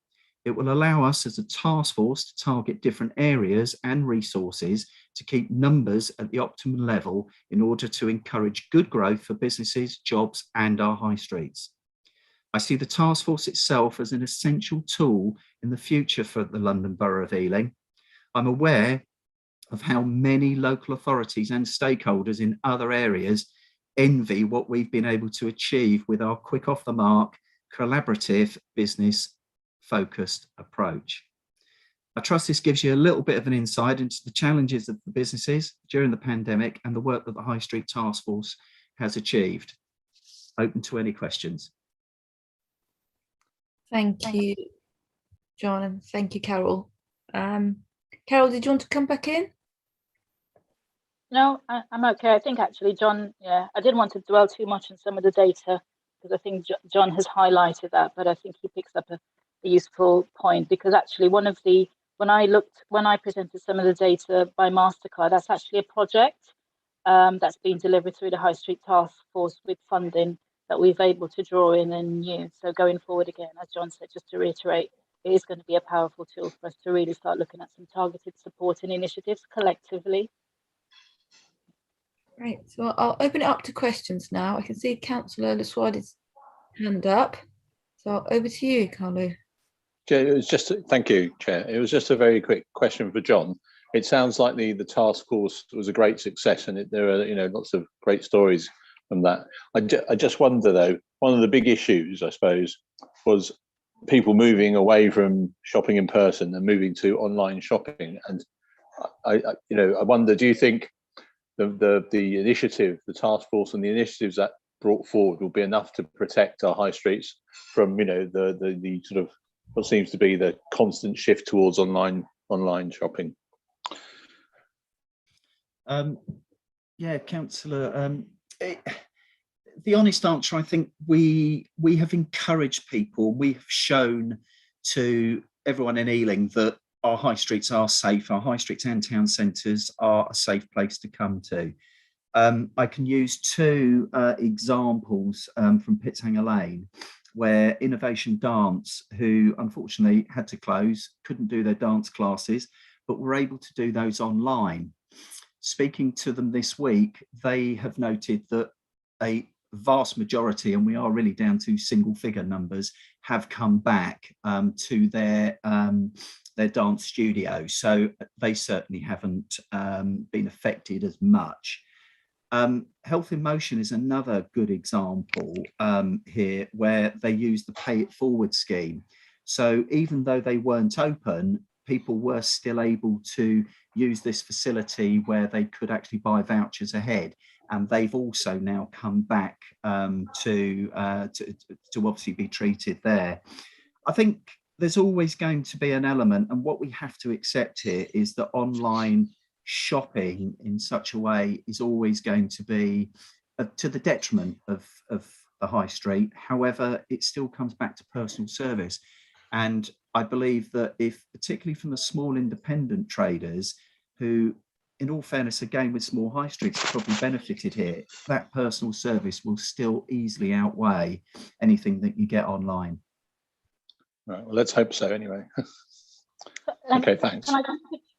It will allow us as a task force to target different areas and resources to keep numbers at the optimum level in order to encourage good growth for businesses, jobs and our high streets. I see the task force itself as an essential tool in the future for the London Borough of Ealing. I'm aware of how many local authorities and stakeholders in other areas envy what we've been able to achieve with our quick off the mark, collaborative, business focused approach. I trust this gives you a little bit of an insight into the challenges of the businesses during the pandemic and the work that the High Street Task Force has achieved. Open to any questions. Thank you, John, and thank you, Carol. Carol, did you want to come back in? No, I'm okay. I think actually, John, I didn't want to dwell too much on some of the data because I think John has highlighted that, but I think he picks up a useful point, because actually when I presented some of the data by MasterCard, that's actually a project that's been delivered through the High Street Task Force with funding that we've able to draw in and use. So going forward again, as John said, just to reiterate, it is going to be a powerful tool for us to really start looking at some targeted support and initiatives collectively. Right, so I'll open it up to questions now. I can see Councillor Laswadi's hand up. So over to you, Carlo. Chair, it was just thank you, Chair. It was just a very quick question for John. It sounds like the task force was a great success, and there are lots of great stories from that. I just wonder though, one of the big issues I suppose was people moving away from shopping in person and moving to online shopping. And I wonder, do you think the initiative, the task force, and the initiatives that brought forward will be enough to protect our high streets from the sort of what seems to be the constant shift towards online shopping? Yeah, Councillor. The honest answer, I think we have encouraged people. We have shown to everyone in Ealing that our high streets are safe. Our high streets and town centres are a safe place to come to. I can use 2 examples from Pitshanger Lane. where Innovation Dance, who unfortunately had to close, couldn't do their dance classes, but were able to do those online. Speaking to them this week, they have noted that a vast majority, and we are really down to single figure numbers, have come back to their dance studio. So they certainly haven't been affected as much. Health in Motion is another good example here, where they use the Pay It Forward scheme. So even though they weren't open, people were still able to use this facility where they could actually buy vouchers ahead. And they've also now come back to obviously be treated there. I think there's always going to be an element, and what we have to accept here is that online shopping in such a way is always going to be to the detriment of the high street. However, it still comes back to personal service. And I believe that if, particularly from the small independent traders who, in all fairness, again, with small high streets, probably benefited here, that personal service will still easily outweigh anything that you get online. Right, well, let's hope so anyway. Okay, thanks. Can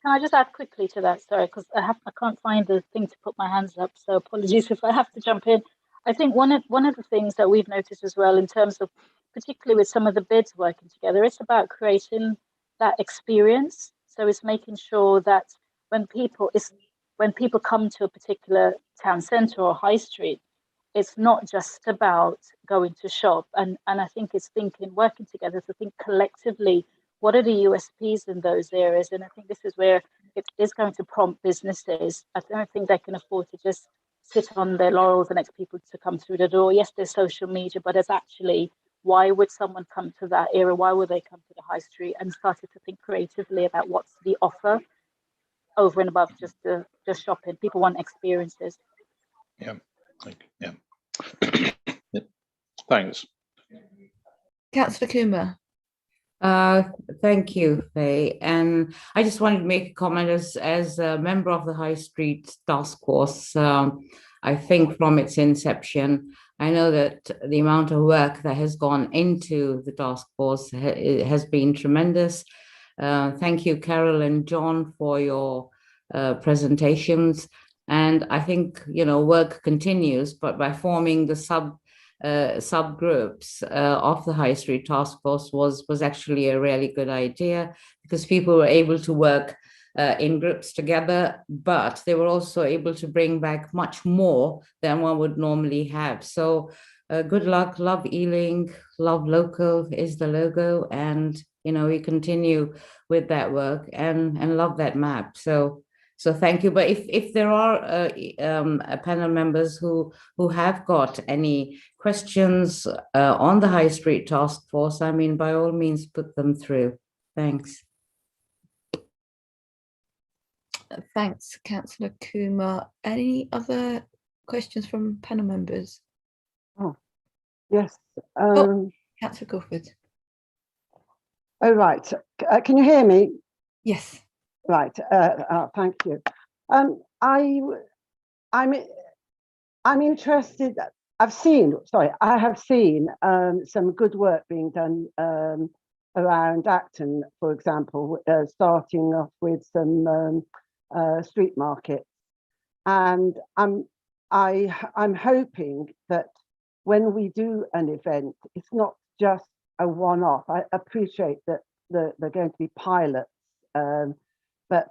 I just add quickly to that? Sorry, because I can't find the thing to put my hands up, so apologies if I have to jump in. I think one of the things that we've noticed as well, in terms of particularly with some of the bids working together, it's about creating that experience. So it's making sure that when people come to a particular town centre or high street, it's not just about going to shop. And I think it's working together to think collectively, what are the USPs in those areas? And I think this is where it is going to prompt businesses. I don't think they can afford to just sit on their laurels and expect people to come through the door. Yes, there's social media, but it's actually, why would someone come to that area? Why would they come to the high street? And started to think creatively about what's the offer over and above just shopping. People want experiences. Yeah. Yeah. Thanks. Councillor Kumar. Thank you, Faye. And I just wanted to make a comment as a member of the High Street Task Force. I think from its inception, I know that the amount of work that has gone into the task force has been tremendous. Thank you, Carol and John, for your presentations. And I think, work continues, but by forming the subgroups of the High Street Task Force was actually a really good idea, because people were able to work in groups together, but they were also able to bring back much more than one would normally have. So good luck, love Ealing, love local is the logo, and we continue with that work and love that map. So thank you. But if there are panel members who have got any questions on the High Street Task Force, I mean, by all means, put them through. Thanks. Thanks, Councillor Kumar. Any other questions from panel members? Oh, yes. Councillor Crawford. Oh, right. Can you hear me? Yes. Right. Thank you. I'm interested. I have seen some good work being done around Acton, for example, starting off with some street markets, and I'm hoping that when we do an event, it's not just a one-off. I appreciate that they're going to be pilots, but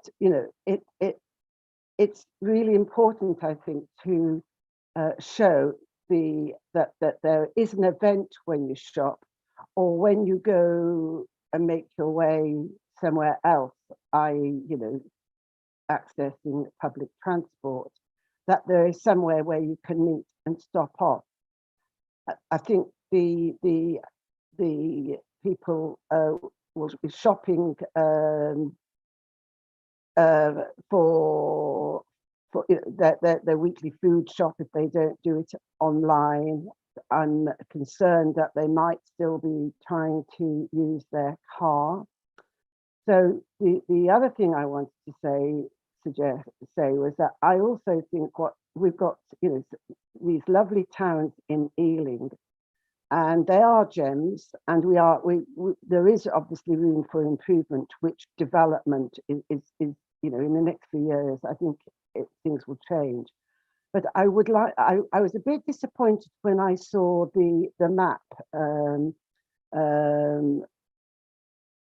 it's really important, I think, to show that there is an event when you shop, or when you go and make your way somewhere else, accessing public transport, that there is somewhere where you can meet and stop off. I think the people will be shopping for their weekly food shop if they don't do it online. I'm concerned that they might still be trying to use their car. So the other thing I wanted to say was that I also think what we've got, these lovely towns in Ealing, and they are gems, and there is obviously room for improvement, which development is in the next few years, I think things will change. But I was a bit disappointed when I saw the map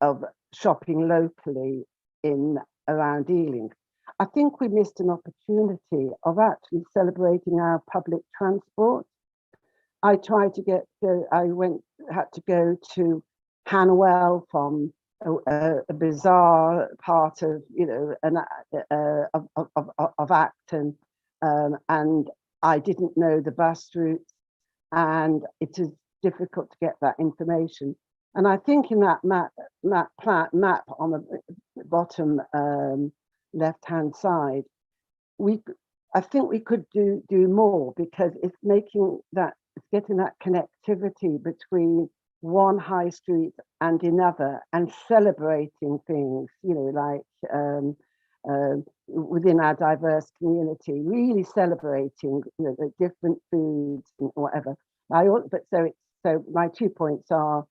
of shopping locally around Ealing. I think we missed an opportunity of actually celebrating our public transport. I tried to had to go to Hanwell from a bizarre part of of Acton, and I didn't know the bus routes, and it is difficult to get that information. And I think in that map on the bottom left-hand side, I think we could do more, because it's getting that connectivity between one high street and another, and celebrating things, like within our diverse community, really celebrating the different foods and whatever. So my 2 points are,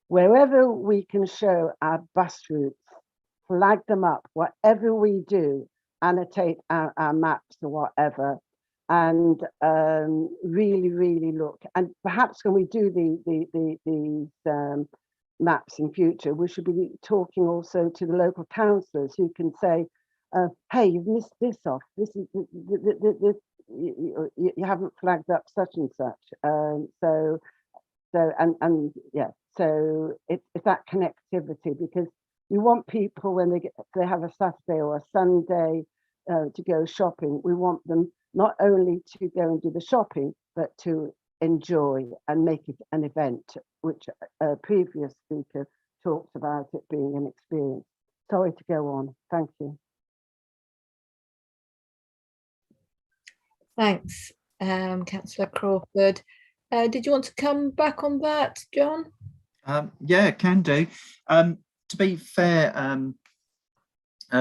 wherever we can show our bus routes, flag them up, whatever we do, annotate our maps or whatever, and really look. And perhaps when we do these maps in future, we should be talking also to the local councillors, who can say, hey, you've missed this off. This is you haven't flagged up such and such. So it's that connectivity, because you want people, when they have a Saturday or a Sunday to go shopping, we want them not only to go and do the shopping, but to enjoy and make it an event, which a previous speaker talked about it being an experience. Sorry to go on. Thank you. Thanks, Councillor Crawford. Did you want to come back on that, John? Yeah, can do. To be fair,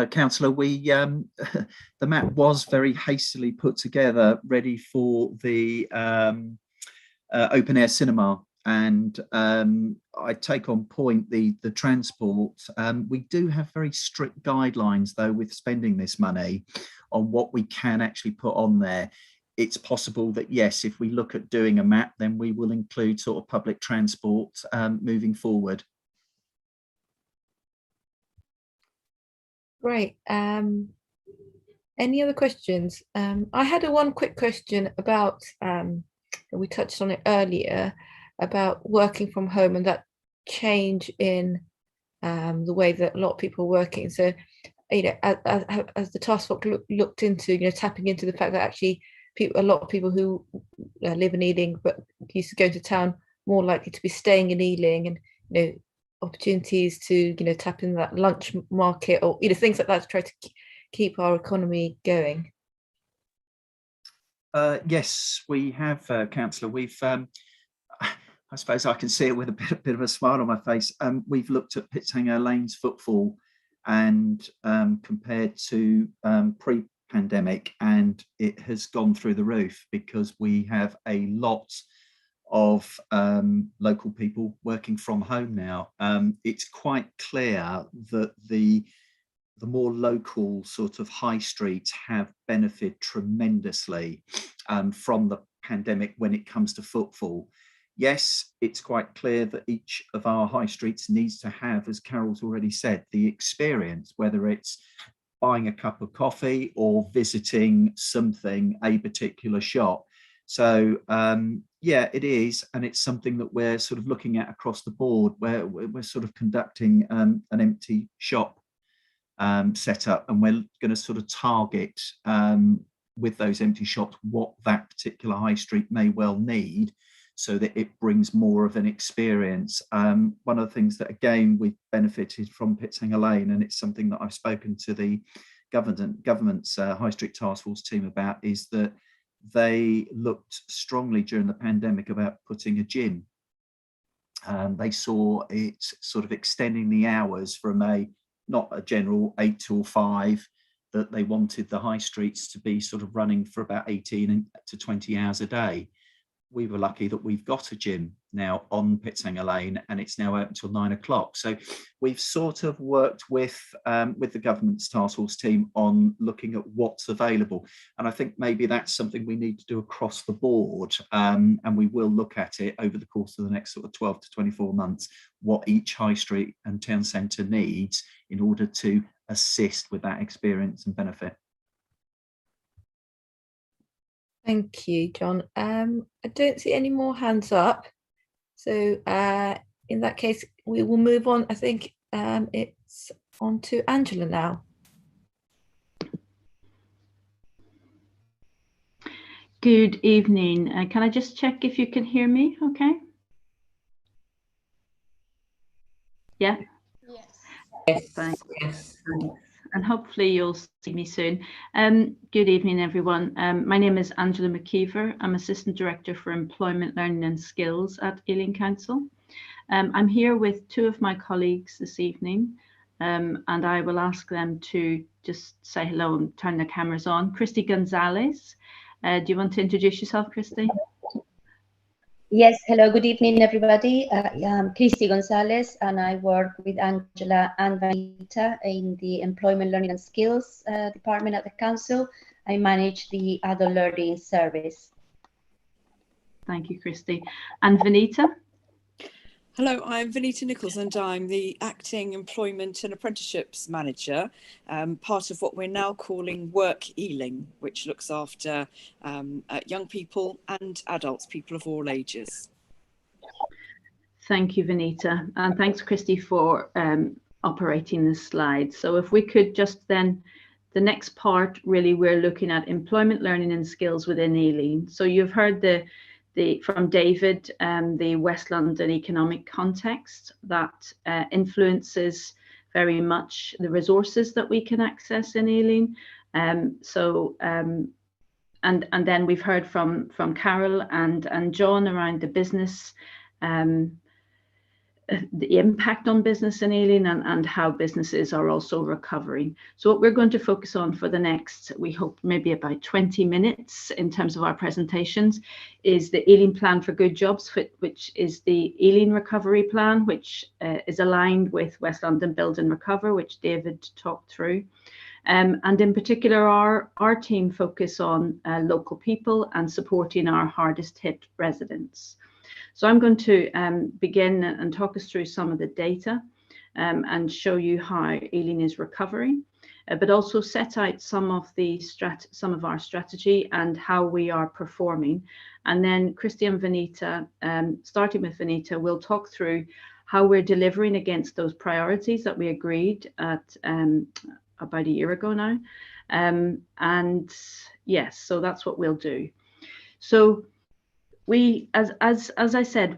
Councillor, the map was very hastily put together, ready for the open air cinema, and I take on point the transport. We do have very strict guidelines, though, with spending this money on what we can actually put on there. It's possible that, yes, if we look at doing a map, then we will include sort of public transport moving forward. Great. Any other questions? I had one quick question about, we touched on it earlier, about working from home and that change in the way that a lot of people are working. So, as the task force looked into, tapping into the fact that actually a lot of people who live in Ealing but used to go to town, more likely to be staying in Ealing, and opportunities to tap in that lunch market, or things like that, to try to keep our economy going. Yes, we have, Councillor. We've I suppose I can see it with a bit of a smile on my face. We've looked at Pithanger Lane's footfall and compared to pre-pandemic, and it has gone through the roof, because we have a lot of local people working from home now. It's quite clear that the more local sort of high streets have benefited tremendously from the pandemic when it comes to footfall. Yes, it's quite clear that each of our high streets needs to have, as Carol's already said, the experience, whether it's buying a cup of coffee or visiting a particular shop. So yeah, it is, and it's something that we're sort of looking at across the board, where we're sort of conducting an empty shop setup, and we're going to sort of target with those empty shops what that particular high street may well need, so that it brings more of an experience. One of the things that, again, we've benefited from Pithanger Lane, and it's something that I've spoken to the government's High Street Task Force team about, is that they looked strongly during the pandemic about putting a gym. They saw it sort of extending the hours from not a general 8 till 5, that they wanted the high streets to be sort of running for about 18 to 20 hours a day. We were lucky that we've got a gym now on Pitsanger Lane, and it's now open until 9 o'clock. So we've sort of worked with the government's task force team on looking at what's available. And I think maybe that's something we need to do across the board. And we will look at it over the course of the next sort of 12 to 24 months, what each high street and town centre needs in order to assist with that experience and benefit. Thank you, John. I don't see any more hands up. So in that case, we will move on. I think it's on to Angela now. Good evening. Can I just check if you can hear me okay? Yeah? Yes. Thanks. Yes. And hopefully you'll see me soon. Good evening, everyone. My name is Angela McKeever. I'm Assistant Director for Employment, Learning and Skills at Ealing Council. I'm here with two of my colleagues this evening, and I will ask them to just say hello and turn their cameras on. Christy Gonzalez, do you want to introduce yourself, Christy? Yes, hello, good evening, everybody. I'm Christy Gonzalez, and I work with Angela and Vanita in the Employment, Learning and Skills department at the Council. I manage the Adult Learning Service. Thank you, Christy. And Vanita? Hello, I'm Vanita Nichols and I'm the Acting Employment and Apprenticeships Manager, part of what we're now calling Work Ealing, which looks after young people and adults, people of all ages. Thank you, Vanita. And thanks, Christy, for operating the slide. So if we could just then, the next part, really, we're looking at employment, learning and skills within Ealing. So you've heard from David, the West London economic context that influences very much the resources that we can access in Ealing. And then we've heard from Carol and John around the business, the impact on business in Ealing and how businesses are also recovering. So what we're going to focus on for the next, we hope maybe about 20 minutes in terms of our presentations, is the Ealing Plan for Good Jobs, which is the Ealing Recovery Plan, which is aligned with West London Build and Recover, which David talked through. And in particular, our team focus on local people and supporting our hardest hit residents. So I'm going to begin and talk us through some of the data and show you how Ealing is recovering, but also set out some of our strategy and how we are performing. And then Christy and Vanita, starting with Vanita, will talk through how we're delivering against those priorities that we agreed at about a year ago now. And yes, so that's what we'll do. So we, as I said,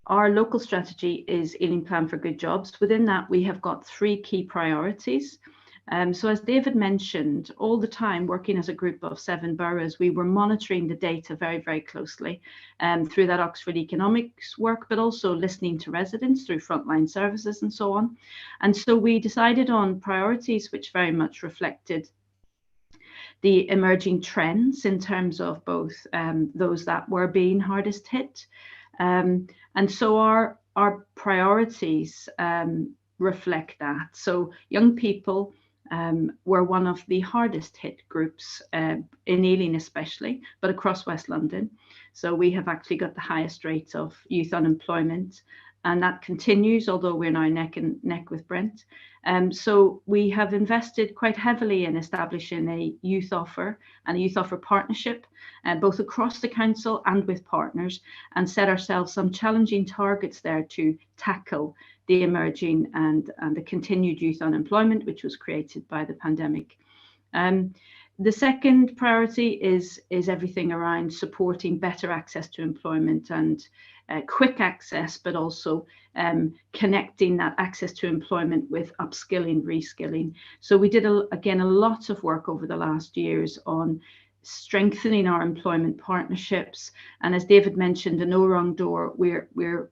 our local strategy is Ealing Plan for Good Jobs. Within that, we have got 3 key priorities. So as David mentioned, all the time working as a group of 7 boroughs, we were monitoring the data very, very closely through that Oxford economics work, but also listening to residents through frontline services and so on. And so we decided on priorities which very much reflected the emerging trends in terms of both those that were being hardest hit. And so our priorities reflect that. So young people were one of the hardest hit groups in Ealing especially, but across West London. So we have actually got the highest rates of youth unemployment, and that continues, although we're now neck and neck with Brent. So we have invested quite heavily in establishing a youth offer and a youth offer partnership, both across the council and with partners, and set ourselves some challenging targets there to tackle the emerging and the continued youth unemployment, which was created by the pandemic. The second priority is everything around supporting better access to employment and quick access, but also connecting that access to employment with upskilling, reskilling. So we did, again, a lot of work over the last years on strengthening our employment partnerships. And as David mentioned, the No Wrong Door, we're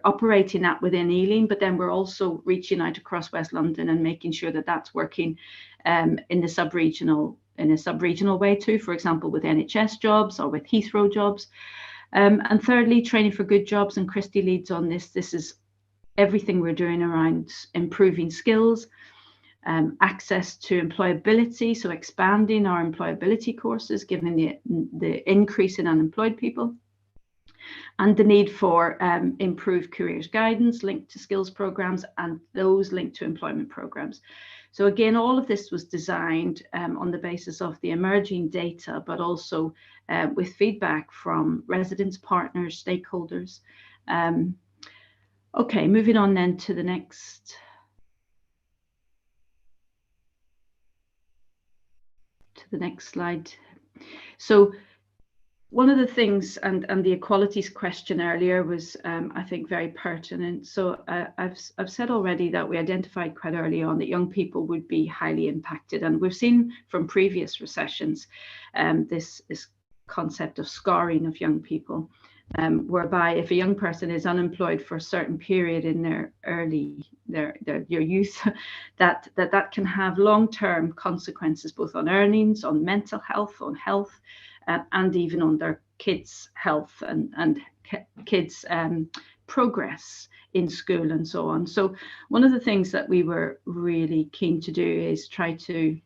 operating that within Ealing, but then we're also reaching out across West London and making sure that that's working in a sub-regional way too, for example, with NHS jobs or with Heathrow jobs. And thirdly, training for good jobs, and Christy leads on this. This is everything we're doing around improving skills, access to employability, so expanding our employability courses given the increase in unemployed people, and the need for improved careers guidance linked to skills programs and those linked to employment programs. So again, all of this was designed on the basis of the emerging data, but also with feedback from residents, partners, stakeholders. Okay, moving on then to the next. To the next slide. So one of the things, and the equalities question earlier was, I think, very pertinent. So I've said already that we identified quite early on that young people would be highly impacted, and we've seen from previous recessions this concept of scarring of young people, whereby if a young person is unemployed for a certain period in their youth, that can have long-term consequences both on earnings, on mental health, on health, and even on their kids' health and kids' progress in school and so on. So one of the things that we were really keen to do is try to,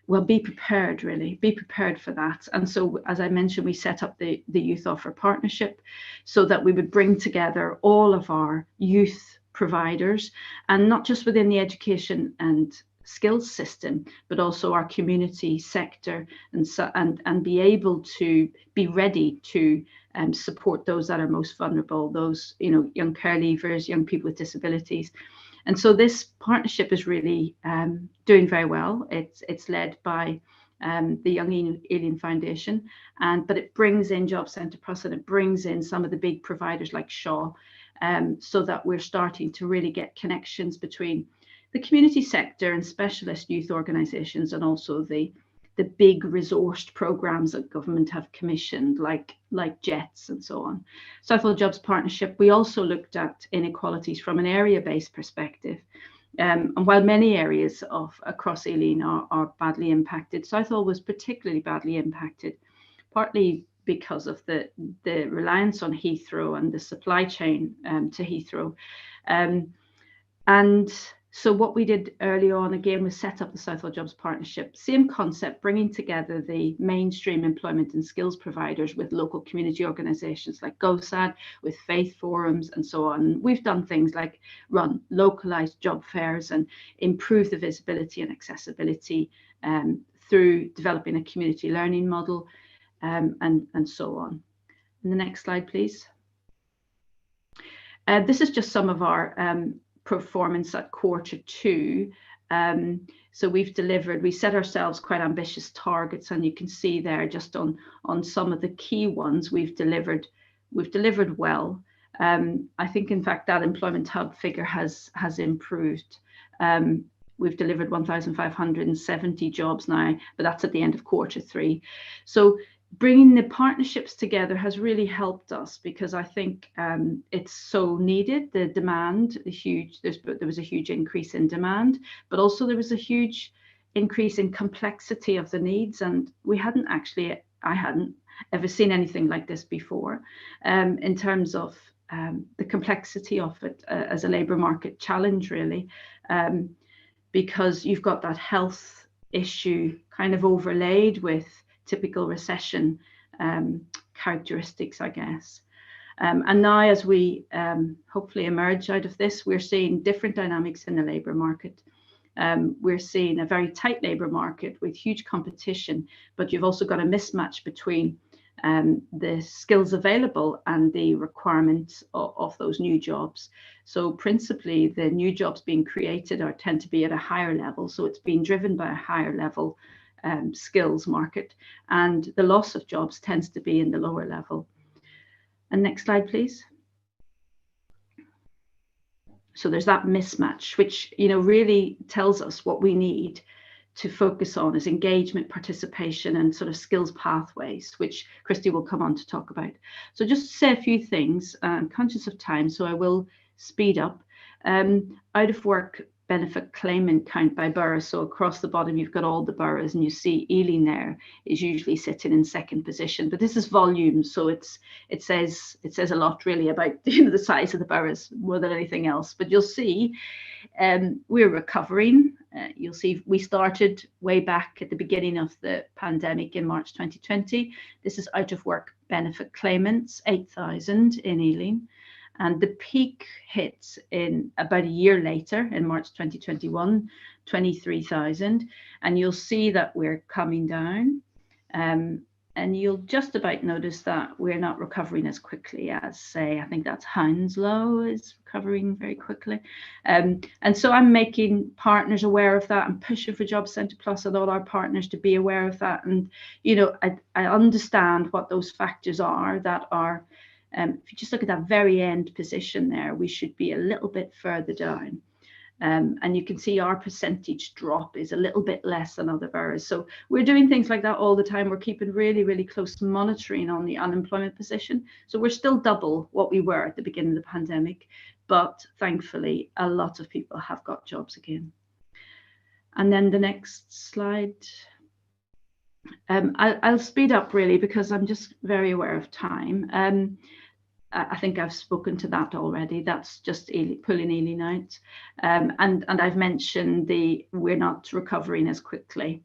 well, be prepared, really, be prepared for that. And so, as I mentioned, we set up the Youth Offer Partnership so that we would bring together all of our youth providers, and not just within the education and skills system, but also our community sector, and be able to be ready to support those that are most vulnerable, those, you know, young care leavers, young people with disabilities. And so this partnership is really doing very well. It's led by the Young Ealing Foundation, but it brings in Job Centre Plus, and it brings in some of the big providers like Shaw, so that we're starting to really get connections between the community sector and specialist youth organisations, and also the big resourced programmes that government have commissioned, like JETS and so on. Southwell Jobs Partnership, we also looked at inequalities from an area-based perspective. And while many areas across Ealing are badly impacted, Southwell was particularly badly impacted, partly because of the reliance on Heathrow and the supply chain to Heathrow. And so what we did early on, again, was set up the Southwell Jobs Partnership. Same concept, bringing together the mainstream employment and skills providers with local community organisations like GOSAD, with faith forums and so on. We've done things like run localised job fairs and improve the visibility and accessibility through developing a community learning model, and so on. And the next slide, please. This is just some of our performance at Q2. So we set ourselves quite ambitious targets, and you can see there just on some of the key ones we've delivered well. I think, in fact, that Employment Hub figure has improved. We've delivered 1,570 jobs now, but that's at the end of Q3. So bringing the partnerships together has really helped us, because I think it's so needed. The demand, there was a huge increase in demand, but also there was a huge increase in complexity of the needs, and I hadn't ever seen anything like this before, in terms of the complexity of it as a labour market challenge, really, because you've got that health issue kind of overlaid with typical recession characteristics, I guess. And now, as we hopefully emerge out of this, we're seeing different dynamics in the labour market. We're seeing a very tight labour market with huge competition, but you've also got a mismatch between the skills available and the requirements of those new jobs. So principally, the new jobs being created tend to be at a higher level, so it's being driven by a higher level skills market, and the loss of jobs tends to be in the lower level. And next slide, please. So there's that mismatch, which, you know, really tells us what we need to focus on is engagement, participation, and sort of skills pathways, which Christy will come on to talk about. So just to say a few things, I'm conscious of time, so I will speed up. Out of work benefit claimant count by borough. So across the bottom, you've got all the boroughs, and you see Ealing there is usually sitting in second position. But this is volume, so it says a lot really about the size of the boroughs more than anything else. But you'll see we're recovering. You'll see we started way back at the beginning of the pandemic in March 2020. This is out of work benefit claimants, 8,000 in Ealing. And the peak hits in about a year later, in March 2021, 23,000. And you'll see that we're coming down. And you'll just about notice that we're not recovering as quickly as, say, I think that's Hounslow is recovering very quickly. And so I'm making partners aware of that. I'm pushing for Job Centre Plus and all our partners to be aware of that. And, you know, I understand what those factors are that are, if you just look at that very end position there, we should be a little bit further down. And you can see our percentage drop is a little bit less than other boroughs. So we're doing things like that all the time. We're keeping really, really close monitoring on the unemployment position. So we're still double what we were at the beginning of the pandemic, but thankfully a lot of people have got jobs again. And then the next slide. I'll speed up really because I'm just very aware of time. I think I've spoken to that already. That's just pulling Ealing out. And I've mentioned we're not recovering as quickly.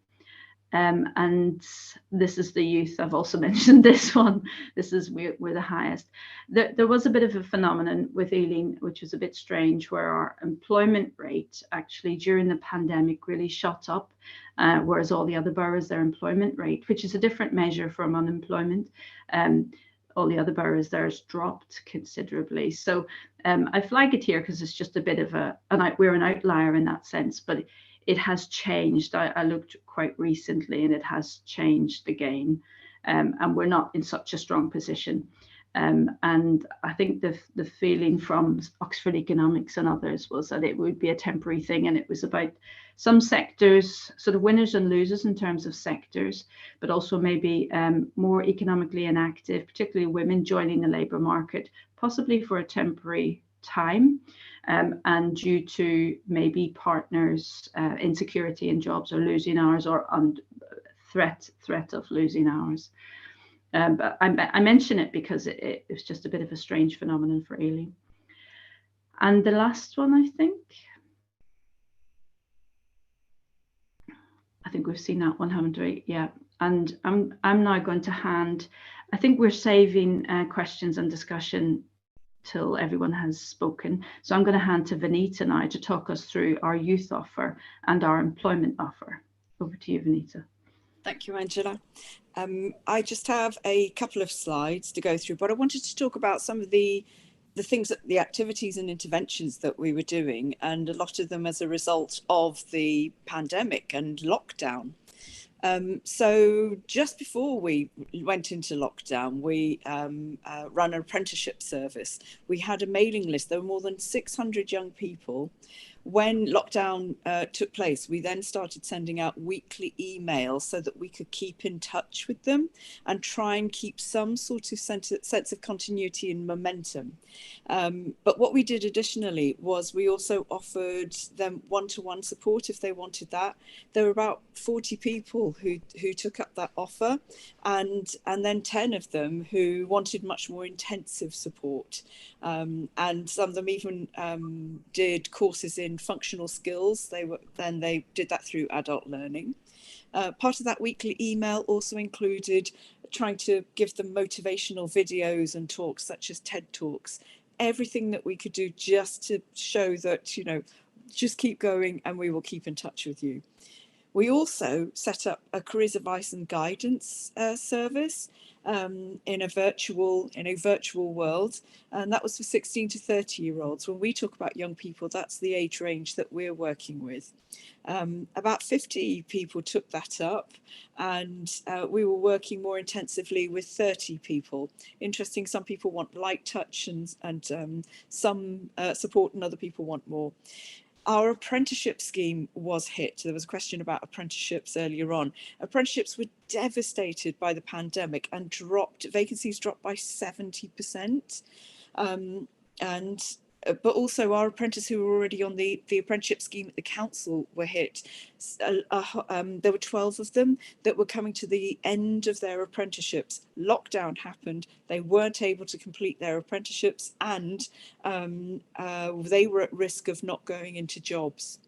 And this is the youth. I've also mentioned this one. This is we're the highest. There was a bit of a phenomenon with Ealing, which was a bit strange, where our employment rate actually during the pandemic really shot up, whereas all the other boroughs, their employment rate, which is a different measure from unemployment, all the other boroughs, theirs dropped considerably. So I flag it here because it's just a bit of we're an outlier in that sense, but it has changed. I looked quite recently and it has changed again. And we're not in such a strong position. And I think the feeling from Oxford Economics and others was that it would be a temporary thing, and it was about some sectors, sort of winners and losers in terms of sectors, but also maybe more economically inactive, particularly women joining the labour market, possibly for a temporary time, and due to maybe partners' insecurity in jobs or losing hours or threat of losing hours. But I mention it because it was just a bit of a strange phenomenon for Ealing. And the last one, I think we've seen that one, haven't we? Yeah. And I'm now going to hand. I think we're saving questions and discussion till everyone has spoken. So I'm going to hand to Vanita now to talk us through our youth offer and our employment offer. Over to you, Vanita. Thank you, Angela. I just have a couple of slides to go through, but I wanted to talk about some of the things, the activities and interventions that we were doing, and a lot of them as a result of the pandemic and lockdown. So just before we went into lockdown, we ran an apprenticeship service. We had a mailing list. There were more than 600 young people. When lockdown took place, we then started sending out weekly emails so that we could keep in touch with them and try and keep some sort of sense of continuity and momentum. But what we did additionally was we also offered them one-to-one support if they wanted that. There were about 40 people who took up that offer, and then 10 of them who wanted much more intensive support. And some of them even did courses in functional skills. They did that through adult learning. Part of that weekly email also included trying to give them motivational videos and talks such as TED Talks, everything that we could do just to show that, you know, just keep going and we will keep in touch with you. We also set up a careers advice and guidance service in a virtual world, and that was for 16 to 30-year-olds. When we talk about young people, that's the age range that we're working with. About 50 people took that up, and we were working more intensively with 30 people. Interesting, some people want light touch and some support, and other people want more. Our apprenticeship scheme was hit. There was a question about apprenticeships earlier on. Apprenticeships were devastated by the pandemic and vacancies dropped by 70%. And but also our apprentices who were already on the apprenticeship scheme at the council were hit. There were 12 of them that were coming to the end of their apprenticeships. Lockdown happened, they weren't able to complete their apprenticeships, and they were at risk of not going into jobs.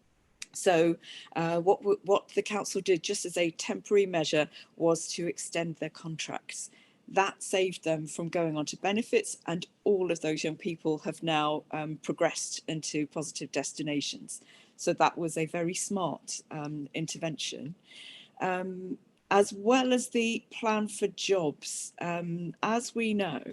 So what the council did, just as a temporary measure, was to extend their contracts. That saved them from going on to benefits, and all of those young people have now progressed into positive destinations. So that was a very smart intervention. As well as the plan for jobs, as we know,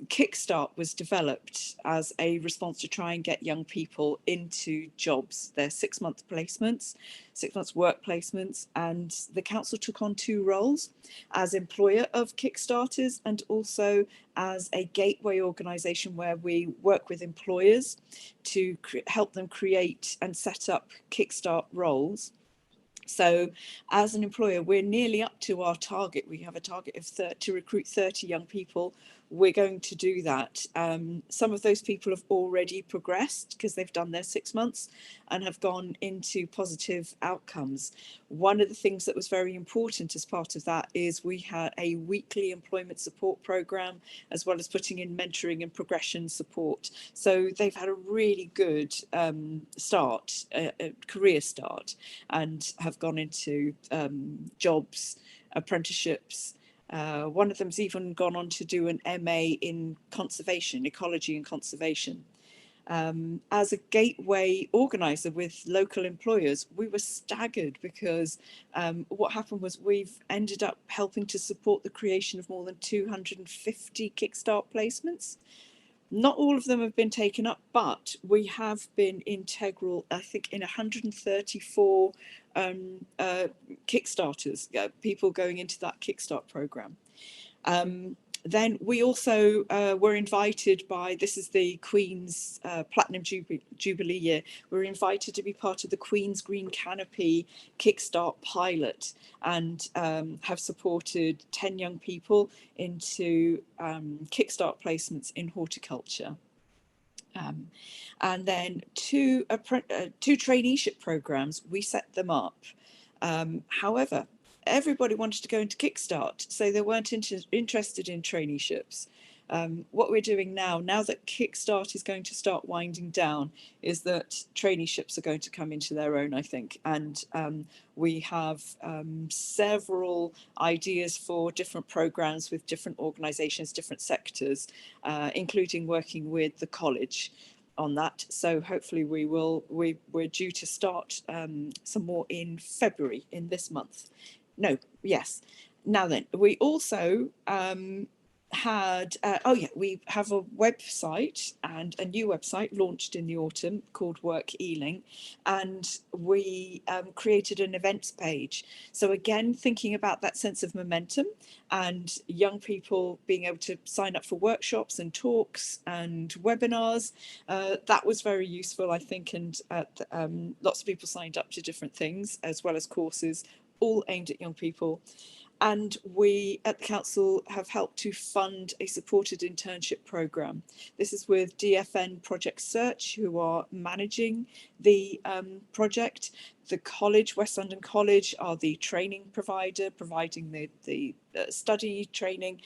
Kickstart was developed as a response to try and get young people into jobs. They're 6-month placements, 6 months work placements, and the council took on 2 roles: as employer of Kickstarters and also as a gateway organisation where we work with employers to help them create and set up Kickstart roles. So as an employer, we're nearly up to our target. We have a target of to recruit 30 young people. We're going to do that. Some of those people have already progressed because they've done their 6 months and have gone into positive outcomes. One of the things that was very important as part of that is we had a weekly employment support program, as well as putting in mentoring and progression support. So they've had a really good start, career start, and have gone into jobs, apprenticeships. One of them's even gone on to do an MA in conservation, ecology and conservation. As a gateway organiser with local employers, we were staggered because what happened was we've ended up helping to support the creation of more than 250 Kickstart placements. Not all of them have been taken up, but we have been integral, I think, in 134 Kickstarters, people going into that Kickstart programme. Then we also were invited by, this is the Queen's Platinum Jubilee year, we're invited to be part of the Queen's Green Canopy Kickstart pilot, and have supported 10 young people into Kickstart placements in horticulture. And then two traineeship programs, we set them up. However, everybody wanted to go into Kickstart, so they weren't interested in traineeships. What we're doing now that Kickstart is going to start winding down, is that traineeships are going to come into their own, I think. And we have several ideas for different programs with different organisations, different sectors, including working with the college on that. So hopefully we're due to start some more in February, in this month. No, yes. Now then, we also had, we have a website, and a new website launched in the autumn called Work Ealing, and we created an events page. So again, thinking about that sense of momentum and young people being able to sign up for workshops and talks and webinars, that was very useful, I think, and lots of people signed up to different things, as well as courses, all aimed at young people. And we at the council have helped to fund a supported internship programme. This is with DFN Project Search, who are managing the project. The college, West London College, are the training provider, providing the study training,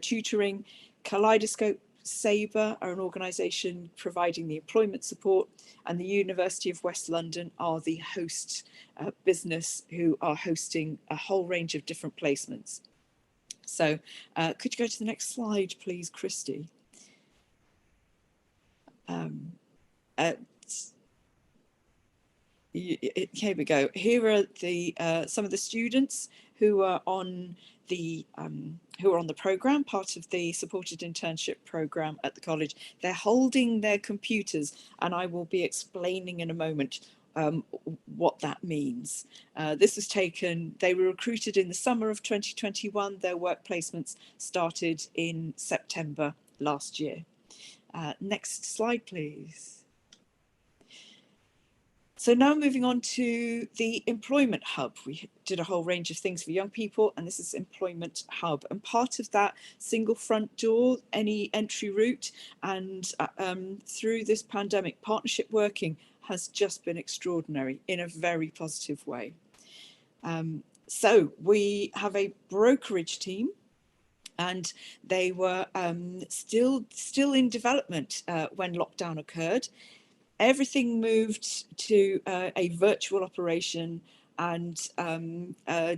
tutoring. Kaleidoscope Sabre are an organisation providing the employment support, and the University of West London are the host business, who are hosting a whole range of different placements. So could you go to the next slide, please, Christy? Here we go. Here are the some of the students who are on the programme, part of the supported internship programme at the college. They're holding their computers, and I will be explaining in a moment what that means. This was taken, they were recruited in the summer of 2021. Their work placements started in September last year. Next slide, please. So now moving on to the Employment Hub. We did a whole range of things for young people, and this is Employment Hub. And part of that single front door, any entry route, and through this pandemic, partnership working has just been extraordinary in a very positive way. So we have a brokerage team, and they were still in development when lockdown occurred. Everything moved to a virtual operation, and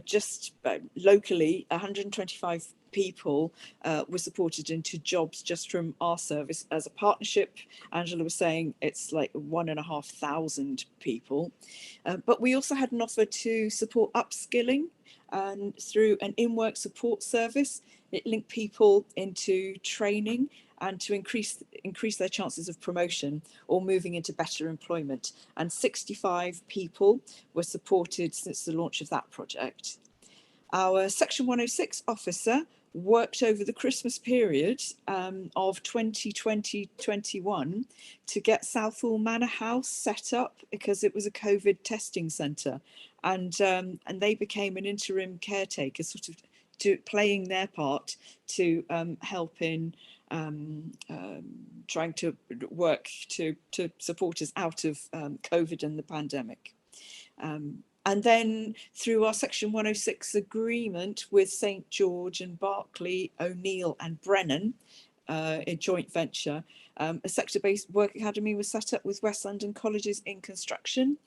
just locally 125 people were supported into jobs just from our service as a partnership. Angela was saying it's like 1,500 people, but we also had an offer to support upskilling, and through an in-work support service it linked people into training and to increase their chances of promotion or moving into better employment. And 65 people were supported since the launch of that project. Our Section 106 officer worked over the Christmas period of 2020-21 to get Southall Manor House set up because it was a COVID testing centre, and they became an interim caretaker, sort of playing their part to help in trying to work to support us out of COVID and the pandemic. And then through our Section 106 agreement with St George and Berkeley, O'Neill and Brennan, a joint venture, a sector-based work academy was set up with West London colleges in construction.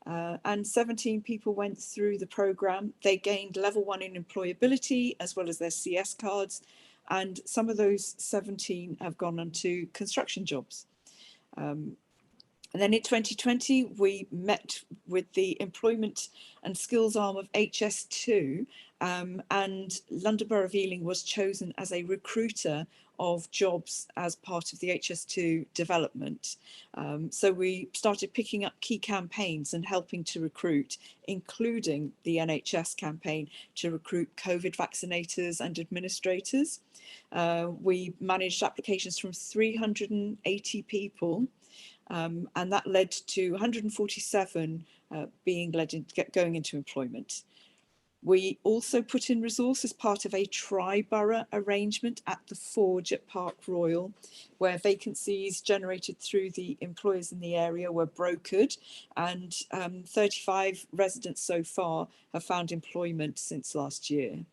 And 17 people went through the programme. They gained level 1 in employability as well as their CS cards. And some of those 17 have gone on to construction jobs. And then in 2020, we met with the employment and skills arm of HS2, and London Borough of Ealing was chosen as a recruiter of jobs as part of the HS2 development. So we started picking up key campaigns and helping to recruit, including the NHS campaign to recruit COVID vaccinators and administrators. We managed applications from 380 people. And that led to 147 going into employment. We also put in resource as part of a tri-borough arrangement at the Forge at Park Royal, where vacancies generated through the employers in the area were brokered, and 35 residents so far have found employment since last year.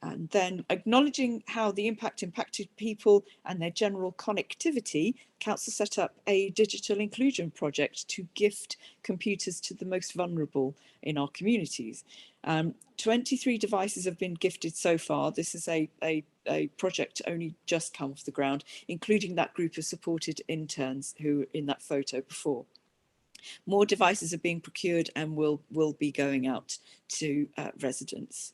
And then acknowledging how the impact impacted people and their general connectivity, Council set up a digital inclusion project to gift computers to the most vulnerable in our communities. 23 devices have been gifted so far. This is a project only just come off the ground, including that group of supported interns who were in that photo before. More devices are being procured and will be going out to residents.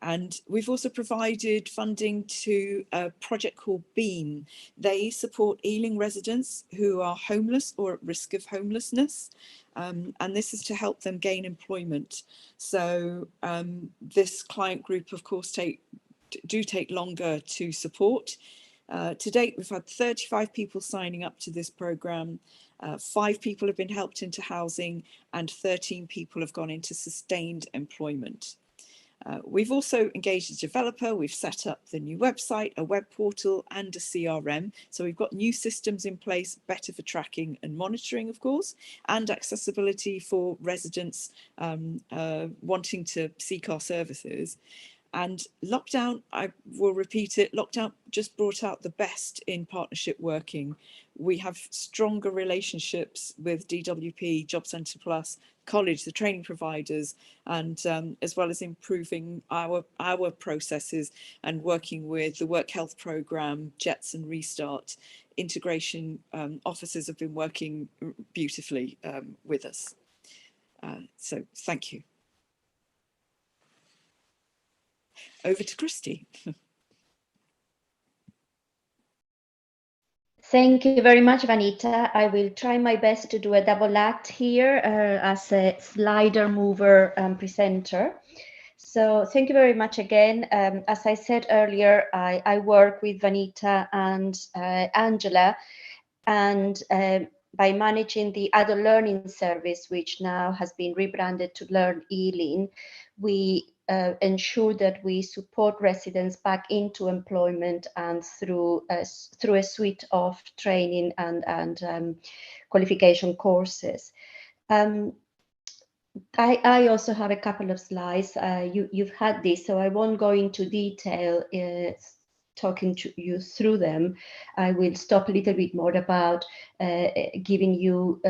And we've also provided funding to a project called Beam. They support Ealing residents who are homeless or at risk of homelessness. And this is to help them gain employment. So this client group, of course, do take longer to support. To date, we've had 35 people signing up to this programme. 5 people have been helped into housing and 13 people have gone into sustained employment. We've also engaged a developer. We've set up the new website, a web portal and a CRM. So we've got new systems in place, better for tracking and monitoring, of course, and accessibility for residents wanting to seek our services. And lockdown, I will repeat it, lockdown just brought out the best in partnership working. We have stronger relationships with DWP, Job Centre Plus, college, the training providers, and as well as improving our processes and working with the Work Health Programme, JETS and Restart. Integration officers have been working beautifully with us. So thank you. Over to Christy. Thank you very much, Vanita. I will try my best to do a double act here as a slider mover presenter. So thank you very much again. As I said earlier, I work with Vanita and Angela, and by managing the adult learning service, which now has been rebranded to Learn Ealing, we ensure that we support residents back into employment and through a suite of training and qualification courses. I also have a couple of slides. You've had this, so I won't go into detail talking to you through them. I will stop a little bit more about giving you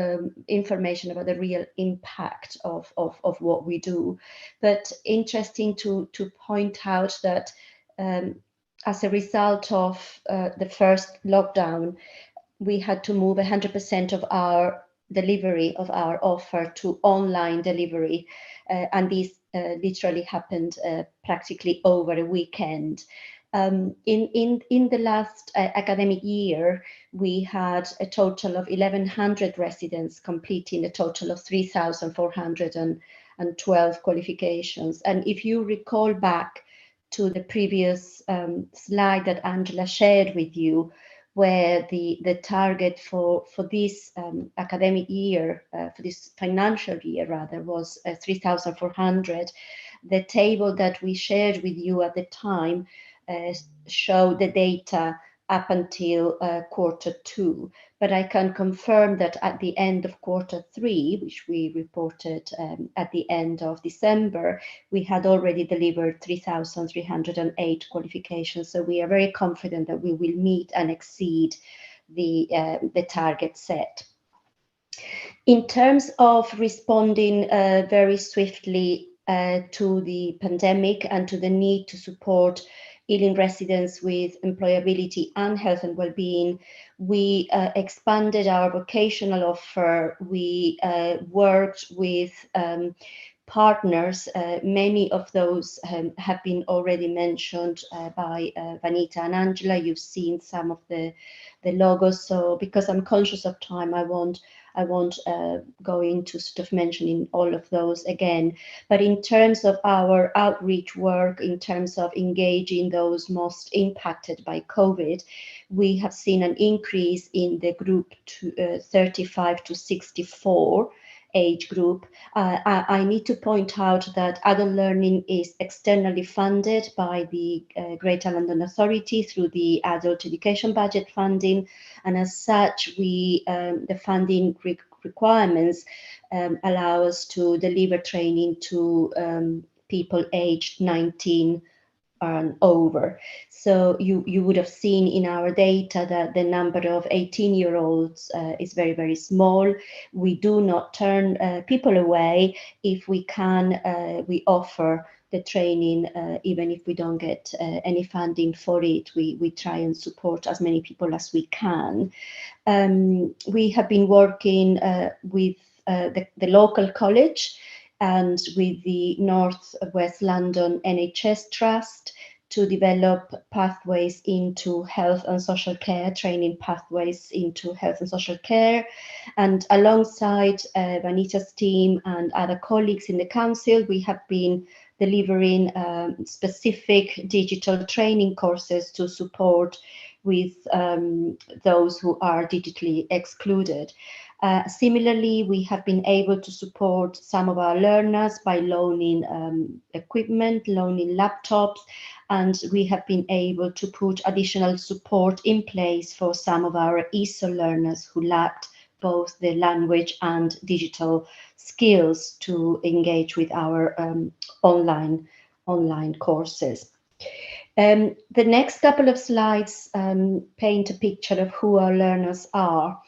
information about the real impact of what we do. But interesting to point out that as a result of the first lockdown, we had to move 100% of our delivery of our offer to online delivery, and this literally happened practically over a weekend. In the last academic year, we had a total of 1,100 residents completing a total of 3,412 qualifications. And if you recall back to the previous slide that Angela shared with you, where the target for this academic year, for this financial year rather, was 3,400. The table that we shared with you at the time showed the data up until Q2, but I can confirm that at the end of Q3, which we reported at the end of December, we had already delivered 3,308 qualifications. So we are very confident that we will meet and exceed the target set. In terms of responding very swiftly to the pandemic and to the need to support Ealing residents with employability and health and well-being, we expanded our vocational offer. We worked with partners. Many of those have been already mentioned by Vanita and Angela. You've seen some of the logos. So because I'm conscious of time, I won't go into sort of mentioning all of those again. But in terms of our outreach work, in terms of engaging those most impacted by COVID, we have seen an increase in the group to 35 to 64 age group. I need to point out that adult learning is externally funded by the Greater London Authority through the Adult Education Budget funding, and as such, the funding requirements allow us to deliver training to people aged 19 and over. So you would have seen in our data that the number of 18-year-olds is very, very small. We do not turn people away. If we can, we offer the training, even if we don't get any funding for it. We try and support as many people as we can. We have been working with the local college and with the North West London NHS Trust to develop pathways into health and social care, training pathways into health and social care. And alongside Vanita's team and other colleagues in the council, we have been delivering specific digital training courses to support with those who are digitally excluded. Similarly, we have been able to support some of our learners by loaning equipment, loaning laptops, and we have been able to put additional support in place for some of our ESOL learners who lacked both the language and digital skills to engage with our online courses. The next couple of slides paint a picture of who our learners are.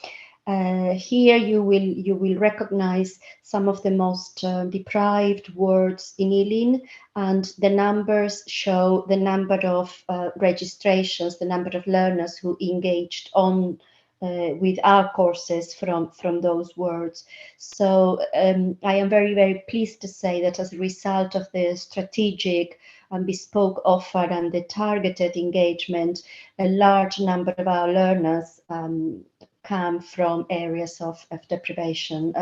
Here you will recognize some of the most deprived wards in Ealing, and the numbers show the number of registrations, the number of learners who engaged on with our courses from those wards. So I am very, very pleased to say that as a result of the strategic and bespoke offer and the targeted engagement, a large number of our learners come from areas of deprivation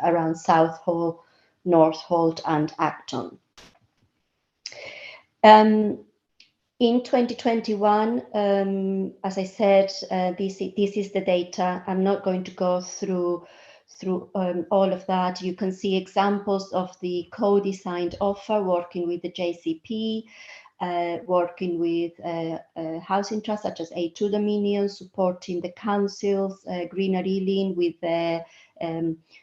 around Southall, Northolt and Acton. In 2021, as I said, this is the data. I'm not going to go through all of that. You can see examples of the co-designed offer, working with the JCP, working with housing trusts such as A2 Dominion, supporting the councils, Greener Ealing with the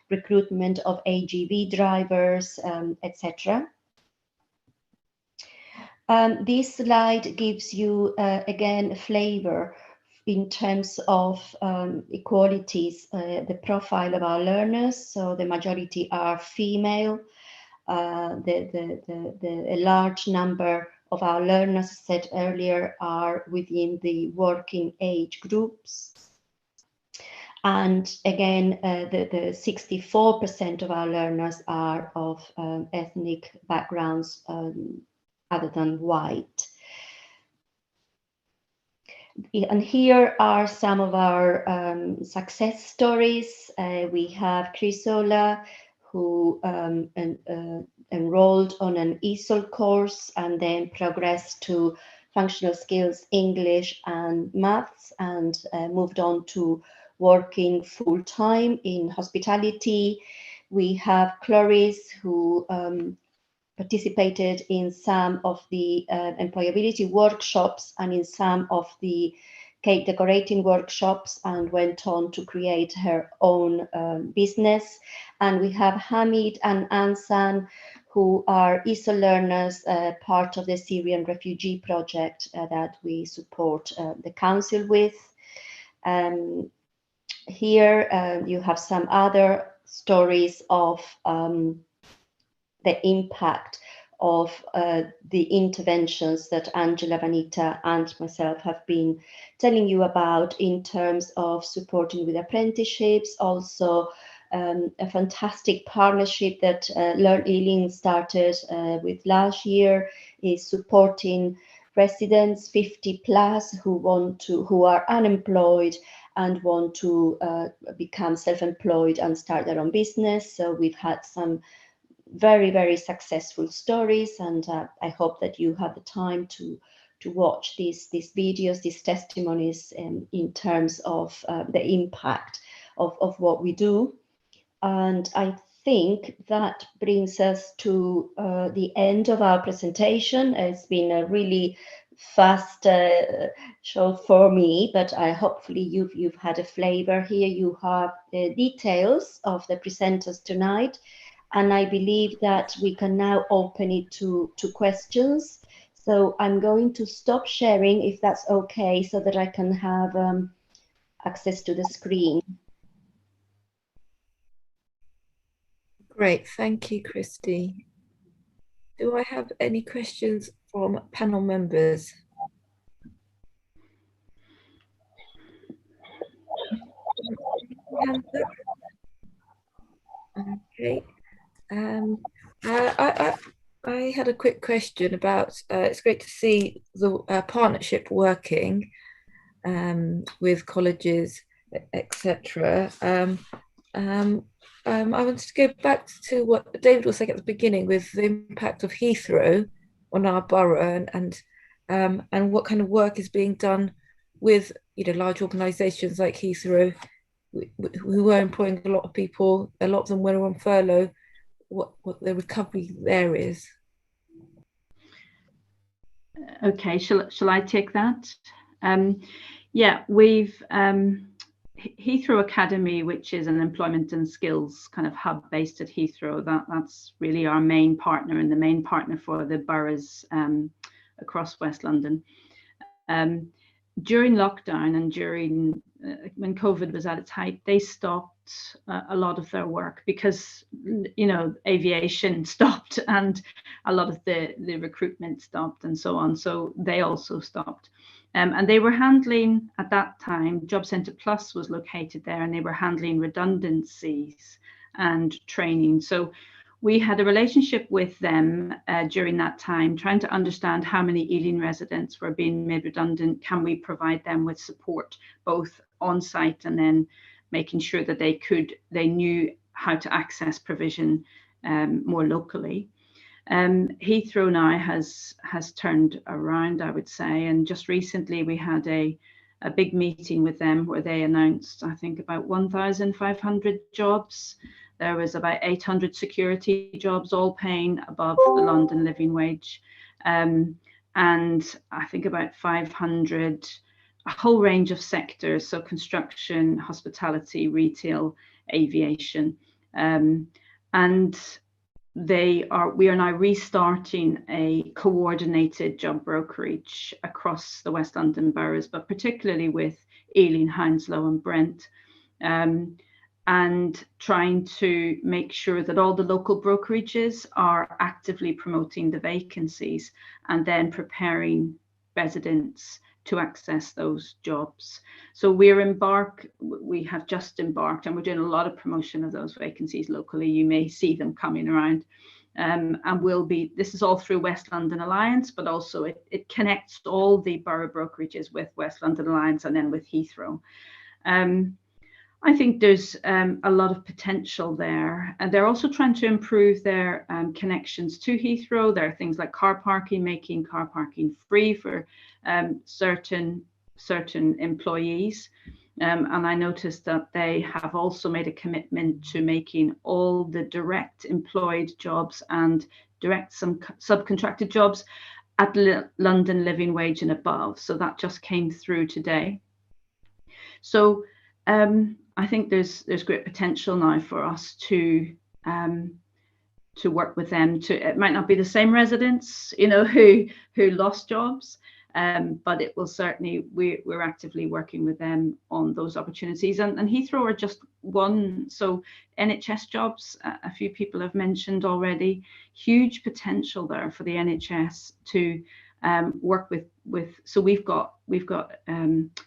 recruitment of AGV drivers, etc. This slide gives you, again, a flavor in terms of equalities, the profile of our learners. So the majority are female. A large number of our learners, as said earlier, are within the working age groups. And again, the 64% of our learners are of ethnic backgrounds other than white. And here are some of our success stories. We have Chrysola, who enrolled on an ESOL course and then progressed to functional skills, English and maths, and moved on to working full-time in hospitality. We have Cloris, who participated in some of the employability workshops and in some of the cake decorating workshops, and went on to create her own business. And we have Hamid and Ansan, who are ESOL learners, part of the Syrian refugee project that we support the council with. Here you have some other stories of the impact of the interventions that Angela, Vanita, and myself have been telling you about in terms of supporting with apprenticeships. Also, a fantastic partnership that Learn Ealing started with last year is supporting residents 50 plus who are unemployed and want to become self-employed and start their own business. So we've had some very, very successful stories, and I hope that you have the time to watch these videos, these testimonies in terms of the impact of what we do. And I think that brings us to the end of our presentation. It's been a really fast show for me, but hopefully you've had a flavor. Here you have the details of the presenters tonight. And I believe that we can now open it to questions. So I'm going to stop sharing, if that's okay, so that I can have access to the screen. Great, thank you, Christy. Do I have any questions from panel members? Okay. I had a quick question about, it's great to see the partnership working with colleges, etc. I wanted to go back to what David was saying at the beginning with the impact of Heathrow on our borough, and what kind of work is being done with large organisations like Heathrow, who were employing a lot of people. A lot of them were on furlough. What the recovery there is. Okay, shall I take that? Yeah, we've Heathrow Academy, which is an employment and skills kind of hub based at Heathrow. That's really our main partner and the main partner for the boroughs across West London. During lockdown and during when COVID was at its height, they stopped a lot of their work because aviation stopped and a lot of the recruitment stopped and so on. So they also stopped. And they were handling, at that time, Job Centre Plus was located there, and they were handling redundancies and training. So we had a relationship with them during that time, trying to understand how many Ealing residents were being made redundant. Can we provide them with support, both on site and then making sure that they knew how to access provision more locally. Heathrow now has turned around, I would say, and just recently we had a big meeting with them where they announced, I think, about 1,500 jobs. There was about 800 security jobs, all paying above the London living wage, and I think about 500, a whole range of sectors, so construction, hospitality, retail, aviation, and we are now restarting a coordinated job brokerage across the West London boroughs, but particularly with Ealing, Hounslow and Brent, and trying to make sure that all the local brokerages are actively promoting the vacancies and then preparing residents to access those jobs. So we have just embarked, and we're doing a lot of promotion of those vacancies locally. You may see them coming around, and this is all through West London Alliance, but also it connects all the borough brokerages with West London Alliance and then with Heathrow. I think there's a lot of potential there, and they're also trying to improve their connections to Heathrow. There are things like car parking, making car parking free for certain employees, and I noticed that they have also made a commitment to making all the direct employed jobs and direct subcontracted jobs at London living wage and above. So that just came through today. So I think there's great potential now for us to work with them. It might not be the same residents, who lost jobs, but it will certainly, we're actively working with them on those opportunities. And Heathrow are just one. So NHS jobs, a few people have mentioned already, huge potential there for the NHS to work with. So we've got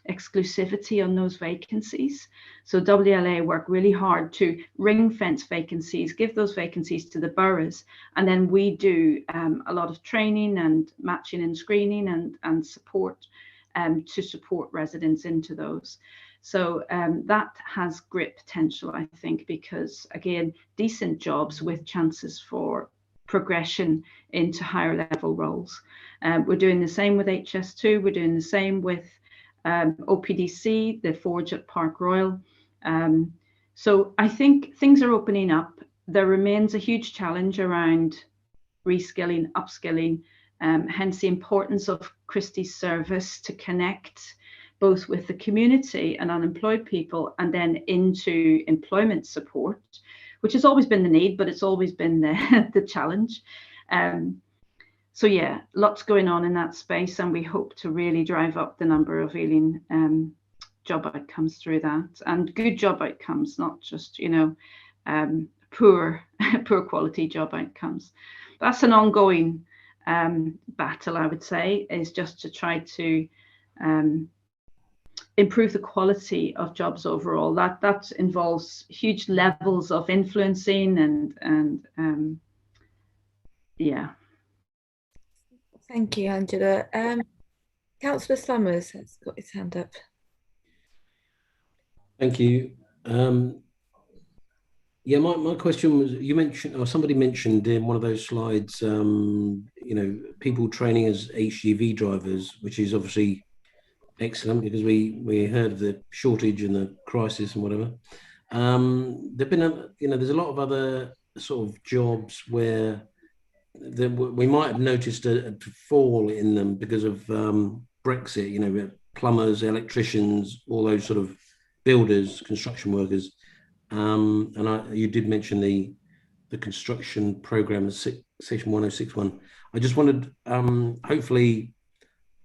exclusivity on those vacancies. So WLA work really hard to ring fence vacancies, give those vacancies to the boroughs, and then we do a lot of training and matching and screening and support to support residents into those. So that has great potential, I think, because again, decent jobs with chances for progression into higher level roles. We're doing the same with HS2. We're doing the same with OPDC, the Forge at Park Royal. So I think things are opening up. There remains a huge challenge around reskilling, upskilling, hence the importance of Christie's service to connect both with the community and unemployed people and then into employment support, which has always been the need, but it's always been the challenge. So yeah, lots going on in that space, and we hope to really drive up the number of Ealing job outcomes through that, and good job outcomes, not just poor quality job outcomes. That's an ongoing battle, I would say, is just to try to improve the quality of jobs overall. That involves huge levels of influencing and yeah. Thank you, Angela. Councillor Summers has got his hand up. Thank you. Yeah, my question was, you mentioned, or somebody mentioned in one of those slides, people training as HGV drivers, which is obviously excellent because we heard of the shortage and the crisis and whatever. There've been there's a lot of other sort of jobs where we might have noticed a fall in them because of Brexit, plumbers, electricians, all those sort of builders, construction workers. And you did mention the construction program, section 1061. I just wondered, hopefully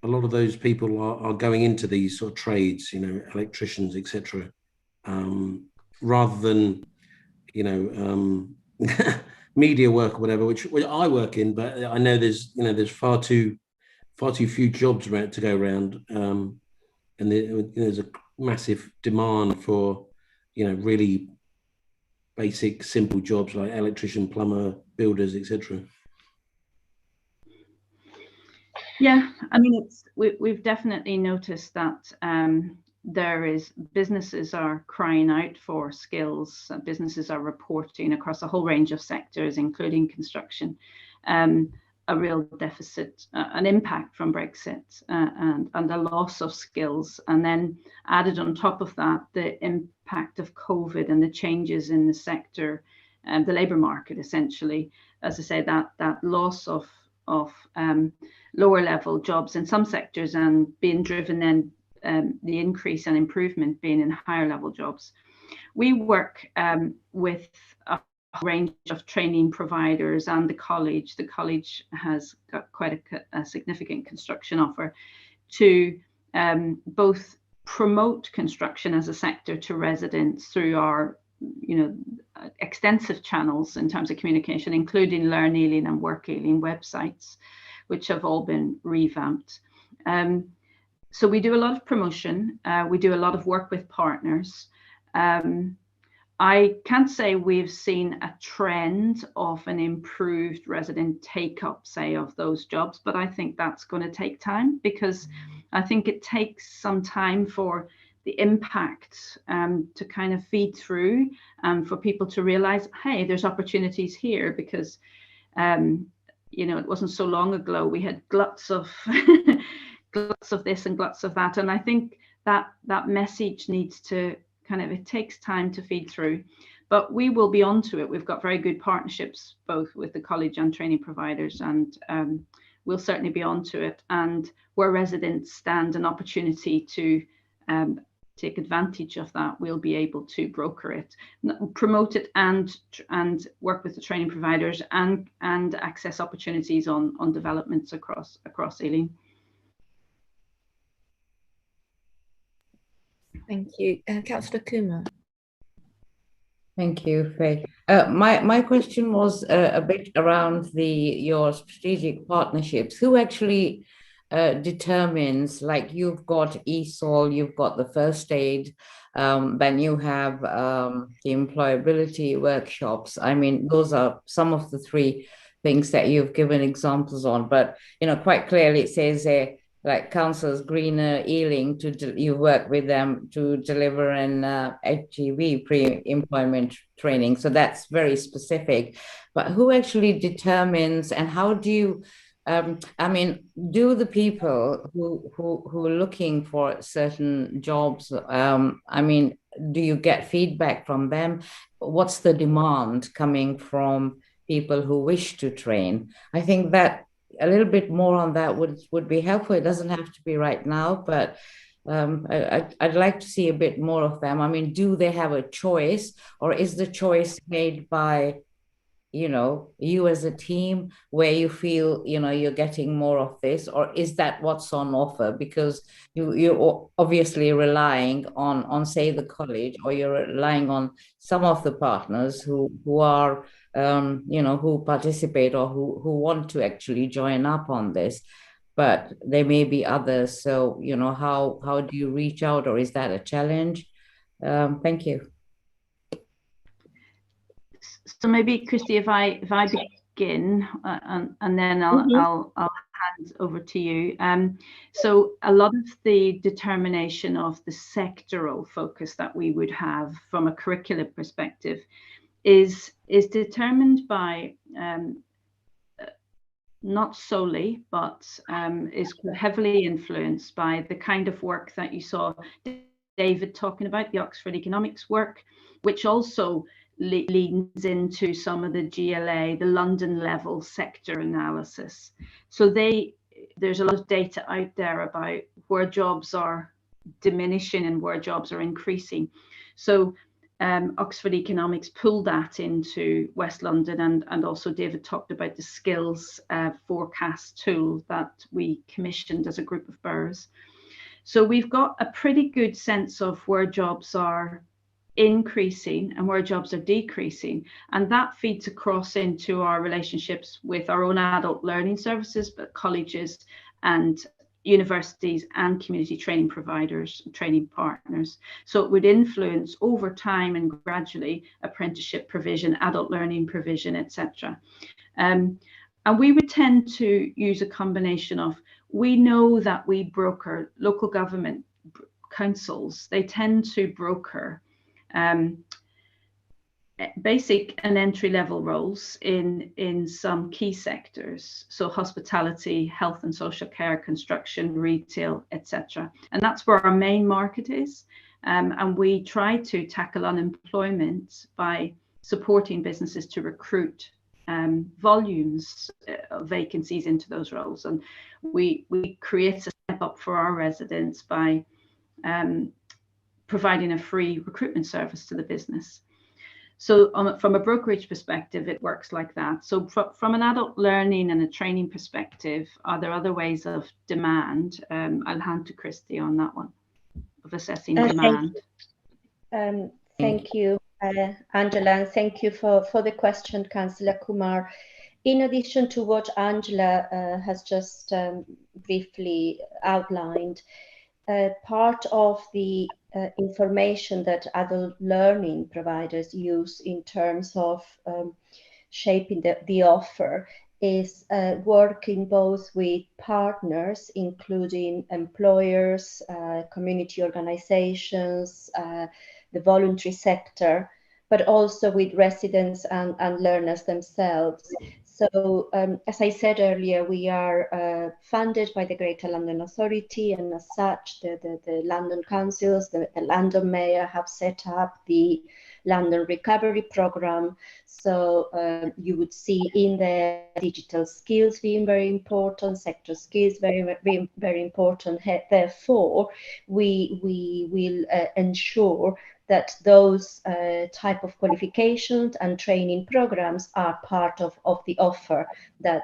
a lot of those people are going into these sort of trades, electricians, etc., rather than, media work or whatever, which I work in, but I know there's far too few jobs around to go around, and there's a massive demand for really basic simple jobs like electrician, plumber, builders, etc. Yeah, I mean, we've definitely noticed that businesses are crying out for skills. Businesses are reporting across a whole range of sectors, including construction, a real deficit, an impact from Brexit and a loss of skills. And then added on top of that, the impact of COVID and the changes in the sector and the labour market, essentially. As I say, that loss of lower level jobs in some sectors and being driven then the increase and improvement being in higher level jobs. We work with a range of training providers and the college. The college has got quite a significant construction offer to both promote construction as a sector to residents through our extensive channels in terms of communication, including Learn Ealing and Work Ealing websites, which have all been revamped. So we do a lot of promotion. We do a lot of work with partners. I can't say we've seen a trend of an improved resident take-up, say, of those jobs, but I think that's going to take time, because I think it takes some time for the impact to kind of feed through and for people to realize, hey, there's opportunities here, because it wasn't so long ago we had gluts of gluts of this and gluts of that, and I think that message needs to it takes time to feed through, but we will be onto it. We've got very good partnerships both with the college and training providers, and we'll certainly be onto it. And where residents stand an opportunity to take advantage of that, we'll be able to broker it, promote it, and work with the training providers and access opportunities on developments across Ealing. Thank you. Councillor Kumar. Thank you, Faye. My question was a bit around your strategic partnerships. Who actually determines, like you've got ESOL, you've got the first aid, then you have the employability workshops. I mean, those are some of the three things that you've given examples on, but quite clearly it says like councils, Greener, Ealing, you work with them to deliver an HGV pre-employment training. So that's very specific. But who actually determines, and how do you, do the people who are looking for certain jobs, do you get feedback from them? What's the demand coming from people who wish to train? I think that a little bit more on that would be helpful. It doesn't have to be right now, but I'd like to see a bit more of them. I mean, do they have a choice, or is the choice made by, you as a team, where you feel, you're getting more of this, or is that what's on offer? Because you're obviously relying on, say, the college, or you're relying on some of the partners who are who participate or who want to actually join up on this, but there may be others. So, how do you reach out, or is that a challenge? Thank you. So maybe, Christy, if I begin, and then I'll hand over to you. So a lot of the determination of the sectoral focus that we would have from a curricular perspective is determined by not solely, but is heavily influenced by the kind of work that you saw David talking about, the Oxford economics work, which also leans into some of the GLA, the London level sector analysis. So there's a lot of data out there about where jobs are diminishing and where jobs are increasing. So Oxford Economics pulled that into West London, and also David talked about the skills forecast tool that we commissioned as a group of boroughs. So we've got a pretty good sense of where jobs are increasing and where jobs are decreasing, and that feeds across into our relationships with our own adult learning services, but colleges and universities and community training providers, training partners. So it would influence over time and gradually apprenticeship provision, adult learning provision, etc. And we would tend to use a combination of, we know that we broker local government councils, they tend to broker basic and entry-level roles in some key sectors, so hospitality, health and social care, construction, retail, etc. And that's where our main market is. And we try to tackle unemployment by supporting businesses to recruit volumes of vacancies into those roles. And we create a step up for our residents by providing a free recruitment service to the business. So from a brokerage perspective, it works like that. So from an adult learning and a training perspective, are there other ways of demand? I'll hand to Christy on that one, of assessing demand. Thank you, Angela, and thank you for the question, Councillor Kumar. In addition to what Angela has just briefly outlined, part of the information that adult learning providers use in terms of shaping the offer is working both with partners, including employers, community organizations, the voluntary sector, but also with residents and learners themselves. So as I said earlier, we are funded by the Greater London Authority, and as such, the London councils, the London Mayor have set up the London Recovery Programme. So you would see in there digital skills being very important, sector skills very important. Therefore, we will ensure that those type of qualifications and training programs are part of the offer that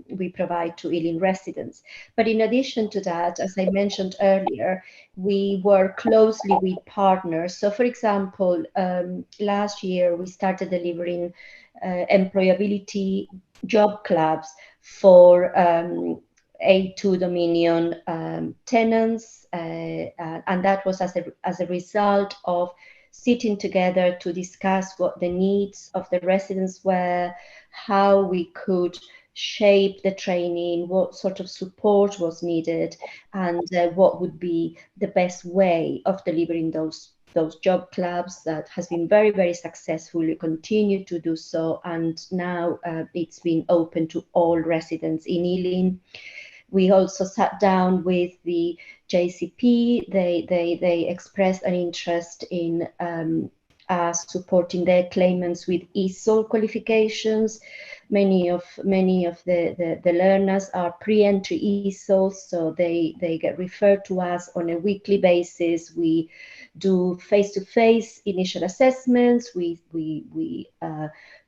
we provide to Ealing residents. But in addition to that, as I mentioned earlier, we work closely with partners. So for example, last year we started delivering employability job clubs for A2 Dominion tenants, and that was as a result of sitting together to discuss what the needs of the residents were, how we could shape the training, what sort of support was needed, and what would be the best way of delivering those job clubs. That has been very, very successful. We continue to do so, and now it's been open to all residents in Ealing. We also sat down with the JCP. They expressed an interest in us supporting their claimants with ESOL qualifications. Many of the learners are pre-entry ESOLs, so they get referred to us on a weekly basis. We do face-to-face initial assessments. We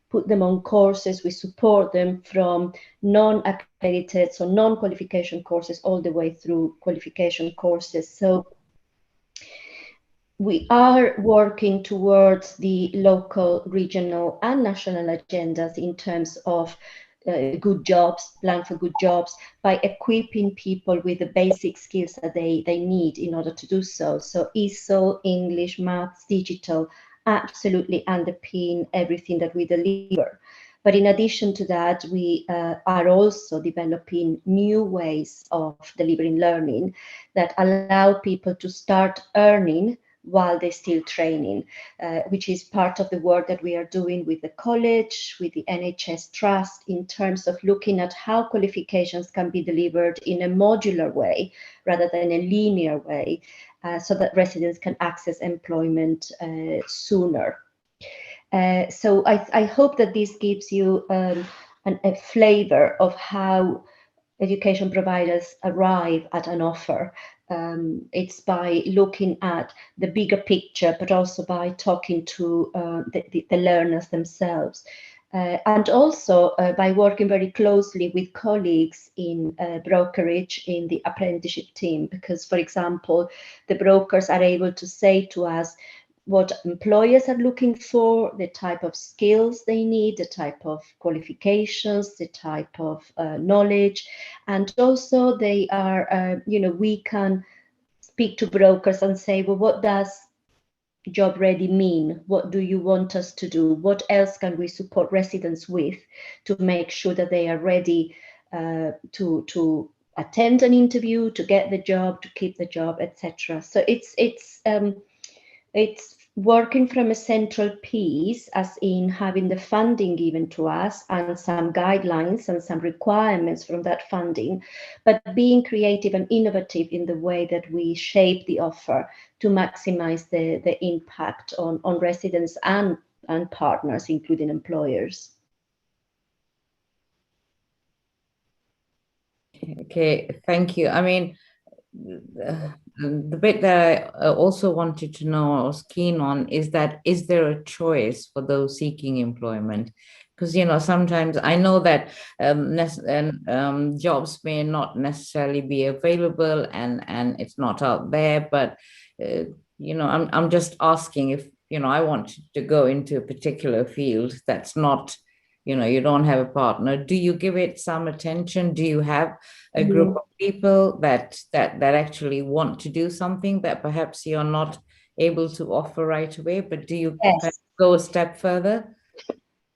put them on courses. We support them from non-accredited, so non-qualification courses, all the way through qualification courses. So we are working towards the local, regional, and national agendas in terms of good jobs, plan for good jobs, by equipping people with the basic skills that they need in order to do so. So ESOL, English, maths, digital, absolutely underpin everything that we deliver. But in addition to that, we are also developing new ways of delivering learning that allow people to start earning while they're still training, which is part of the work that we are doing with the college, with the NHS Trust, in terms of looking at how qualifications can be delivered in a modular way rather than a linear way, so that residents can access employment sooner. So I hope that this gives you a flavor of how education providers arrive at an offer. It's by looking at the bigger picture, but also by talking to the learners themselves. And also by working very closely with colleagues in brokerage in the apprenticeship team, because, for example, the brokers are able to say to us what employers are looking for, the type of skills they need, the type of qualifications, the type of knowledge, and also they are, we can speak to brokers and say, well, what does job ready mean? What do you want us to do? What else can we support residents with to make sure that they are ready to attend an interview, to get the job, to keep the job, etc. So it's working from a central piece, as in having the funding given to us and some guidelines and some requirements from that funding, but being creative and innovative in the way that we shape the offer to maximize the impact on residents and partners, including employers. Okay, thank you. I mean, the bit that I also wanted to know, I was keen on, is there a choice for those seeking employment? Because, you know, sometimes I know that jobs may not necessarily be available and it's not out there, but, you know, I'm just asking if, you know, I want to go into a particular field that's not, you know, you don't have a partner. Do you give it some attention? Do you have a group of people that actually want to do something that perhaps you're not able to offer right away, but do you go a step further?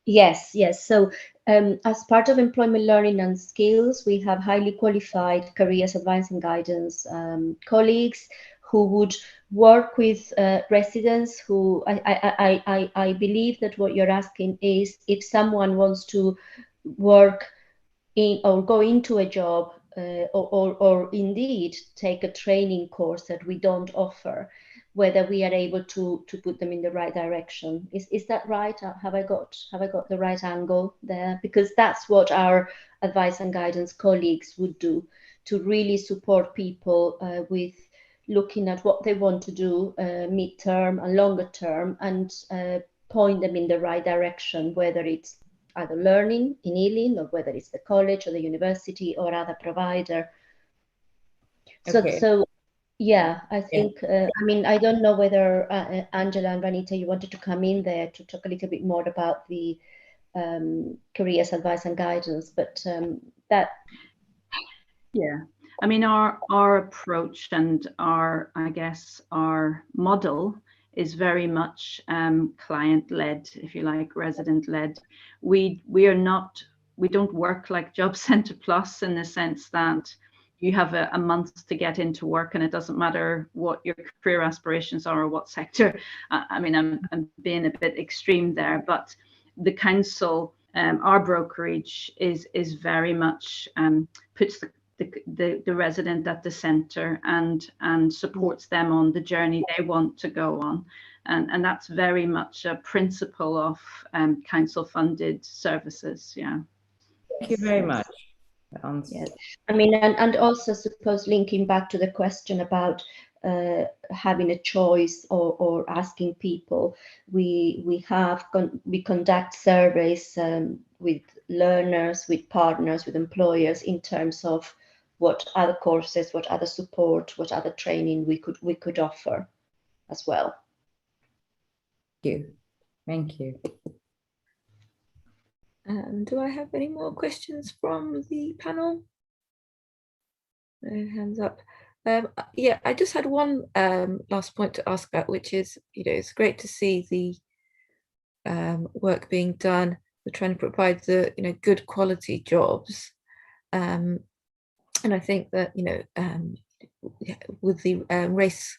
Yes. So as part of employment learning and skills, we have highly qualified careers advice and guidance colleagues who would work with residents who I believe that what you're asking is if someone wants to work in or go into a job or indeed take a training course that we don't offer, whether we are able to put them in the right direction. Is that right? Have I got the right angle there? Because that's what our advice and guidance colleagues would do, to really support people with looking at what they want to do mid-term and longer term, and point them in the right direction, whether it's either learning in Ealing or whether it's the college or the university or other provider. So yeah, I think, I mean, I don't know whether Angela and Vanita, you wanted to come in there to talk a little bit more about the careers advice and guidance, but that. Yeah, I mean, our approach and our model is very much client-led, if you like, resident-led. We don't work like Job Centre Plus in the sense that you have a month to get into work and it doesn't matter what your career aspirations are or what sector. I mean, I'm being a bit extreme there, but the council, our brokerage is very much puts the resident at the centre and supports them on the journey they want to go on. And that's very much a principle of council funded services. Yeah. Thank you very much. Yes. I mean, and also suppose linking back to the question about having a choice or asking people, we conduct surveys with learners, with partners, with employers in terms of what other courses, what other support, what other training we could offer as well. Thank you. Do I have any more questions from the panel? No hands up. Yeah, I just had one last point to ask about, which is, you know, it's great to see the work being done. We're trying to provide the, you know, good quality jobs, and I think that, you know, with the race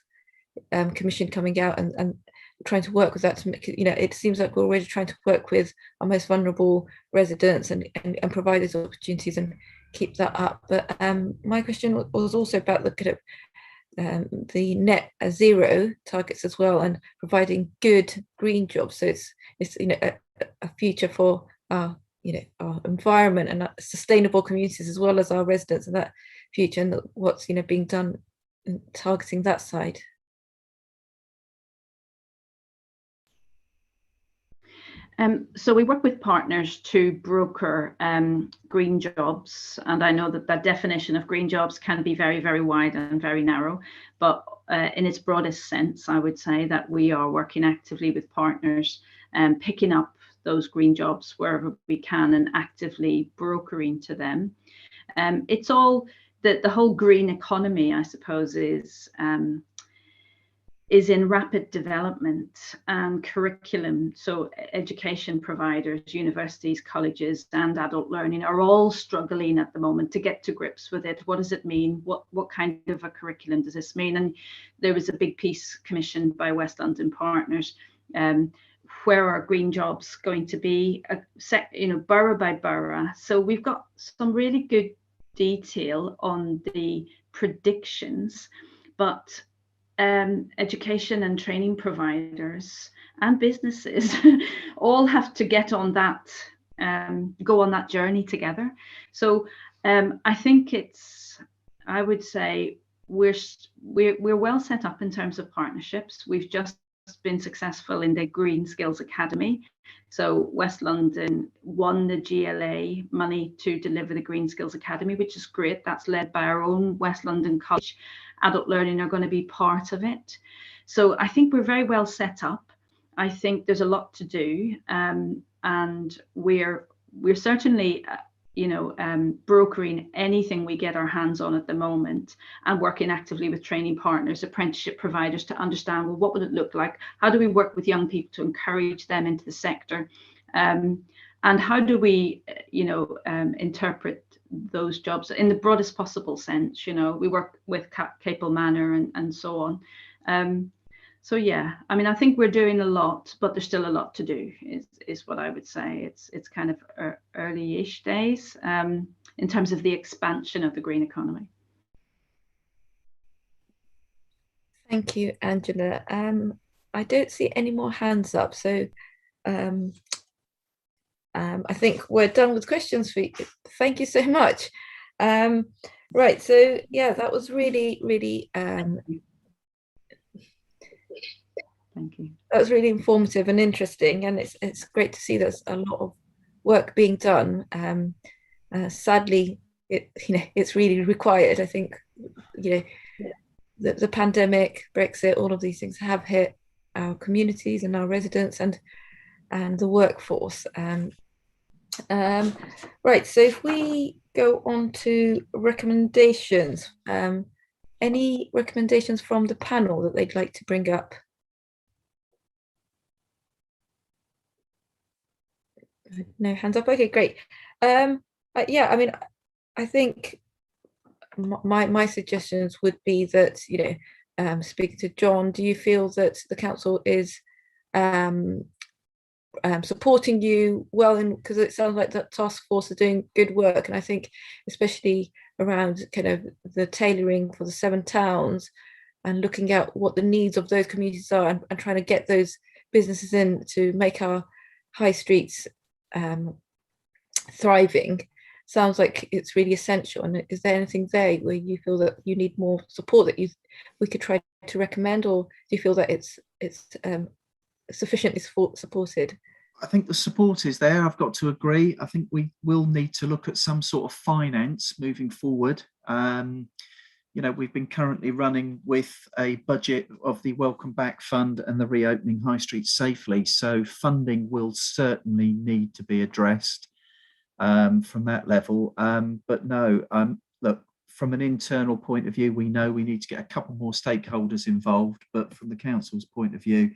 commission coming out and trying to work with that to make, you know, it seems like we're already trying to work with our most vulnerable residents and provide those opportunities and keep that up. But my question was also about the kind of the net zero targets as well, and providing good green jobs. So it's you know, a future for our, you know, our environment and sustainable communities as well as our residents, and that future, and what's, you know, being done in targeting that side. So we work with partners to broker green jobs, and I know that definition of green jobs can be very, very wide and very narrow, but in its broadest sense, I would say that we are working actively with partners and picking up those green jobs wherever we can and actively brokering to them. It's all the whole green economy, I suppose, is is in rapid development, and curriculum, so education providers, universities, colleges, and adult learning are all struggling at the moment to get to grips with it. What does it mean? What kind of a curriculum does this mean? And there was a big piece commissioned by West London Partners. Where are green jobs going to be, borough by borough? So we've got some really good detail on the predictions, but education and training providers and businesses all have to get on that, go on that journey together. So I think I would say we're well set up in terms of partnerships. We've just been successful in the Green Skills Academy. So West London won the GLA money to deliver the Green Skills Academy, which is great. That's led by our own West London College. Adult learning are going to be part of it. So I think we're very well set up. I think there's a lot to do, and we're certainly brokering anything we get our hands on at the moment, and working actively with training partners, apprenticeship providers, to understand, well, what would it look like? How do we work with young people to encourage them into the sector? And how do we, interpret those jobs in the broadest possible sense? We work with Capel Manor and so on. So yeah, I mean, I think we're doing a lot, but there's still a lot to do, is what I would say. It's kind of early-ish days in terms of the expansion of the green economy. Thank you, Angela. I don't see any more hands up, so I think we're done with questions for you. Thank you so much. Right, so yeah, that was really, really thank you. That was really informative and interesting, and it's great to see there's a lot of work being done. Sadly, it's really required. I think the pandemic, Brexit, all of these things have hit our communities and our residents and the workforce. Right, so if we go on to recommendations, any recommendations from the panel that they'd like to bring up? No hands up. Okay, great. Yeah, I mean, I think my suggestions would be that, speaking to John, do you feel that the council is supporting you well? Because it sounds like that task force are doing good work, and I think especially around kind of the tailoring for the 7 towns and looking at what the needs of those communities are, and trying to get those businesses in to make our high streets thriving, sounds like it's really essential. And is there anything there where you feel that you need more support that we could try to recommend, or do you feel that it's sufficiently supported? I think the support is there. I've got to agree. I think we will need to look at some sort of finance moving forward. We've been currently running with a budget of the Welcome Back Fund and the Reopening High Street Safely. So funding will certainly need to be addressed from that level. But no, look, from an internal point of view, we know we need to get a couple more stakeholders involved. But from the council's point of view,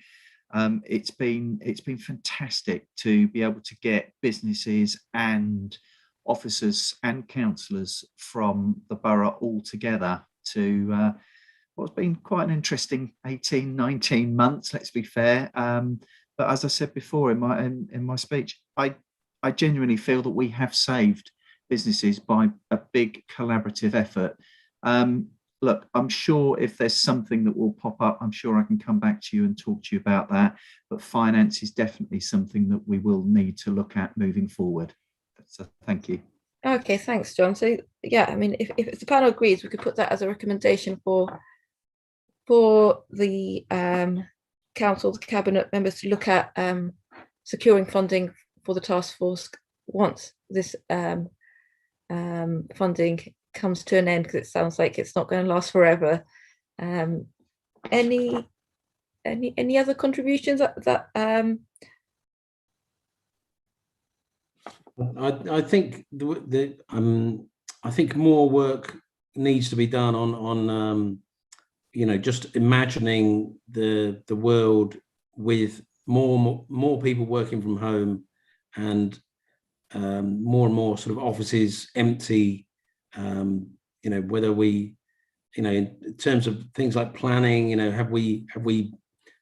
it's been fantastic to be able to get businesses and officers and councillors from the borough all together to what's been quite an interesting 18-19 months, let's be fair. But as I said before in my speech, I genuinely feel that we have saved businesses by a big collaborative effort. Look, I'm sure if there's something that will pop up, I'm sure I can come back to you and talk to you about that. But finance is definitely something that we will need to look at moving forward. So thank you. Okay, thanks, John. So yeah, I mean, if the panel agrees, we could put that as a recommendation for the council, the cabinet members to look at securing funding for the task force once this funding comes to an end, because it sounds like it's not going to last forever. Any other contributions that I think I think more work needs to be done on you know, just imagining the world with more people working from home, and more and more sort of offices empty. You know, whether we, you know, in terms of things like planning, you know, have we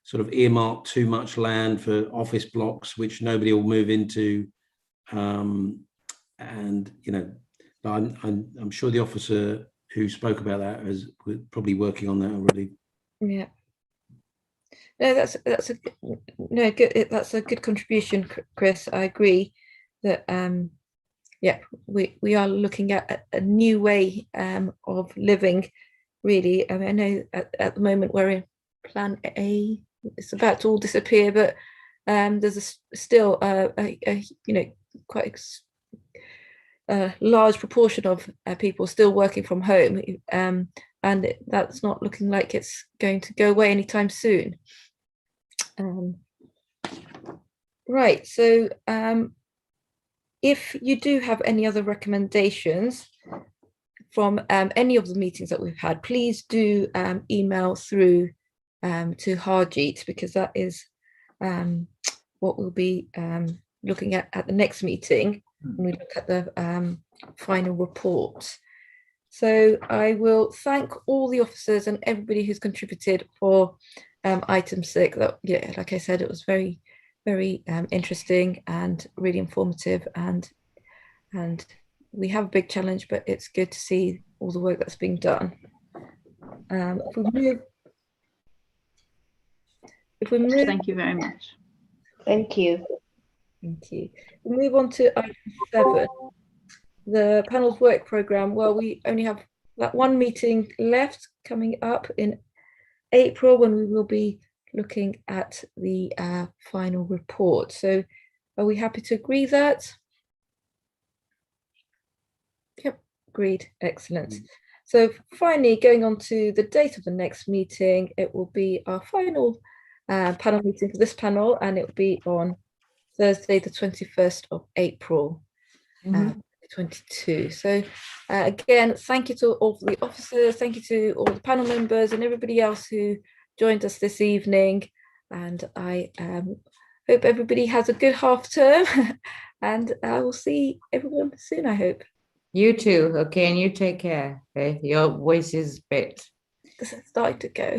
sort of earmarked too much land for office blocks which nobody will move into? And you know, I'm sure the officer who spoke about that is probably working on that already. Yeah. No, that's a good contribution, Chris. I agree that yeah, we are looking at a new way of living, really. I mean, I know at the moment we're in Plan A, it's about to all disappear, but there's still a you know, quite a large proportion of people still working from home, and that's not looking like it's going to go away anytime soon. Right, so if you do have any other recommendations from any of the meetings that we've had, please do email through to Harjeet, because that is what we'll be looking at the next meeting when we look at the final report. So I will thank all the officers and everybody who's contributed for item 6. That, yeah, like I said, it was very interesting and really informative, and we have a big challenge, but it's good to see all the work that's being done. If we move, thank you very much. Thank you. Thank you. We move on to item 7, the panel's work programme. Well, we only have that one meeting left coming up in April, when we will be looking at the final report. So are we happy to agree that? Yep, agreed. Excellent. So finally, going on to the date of the next meeting, it will be our final panel meeting for this panel, and it will be on Thursday, the 21st of April, 2022. So again, thank you to all the officers, thank you to all the panel members and everybody else who joined us this evening, and I hope everybody has a good half term and I will see everyone soon, I hope. You too, okay, and you take care. Okay, your voice is a bit Starting to go.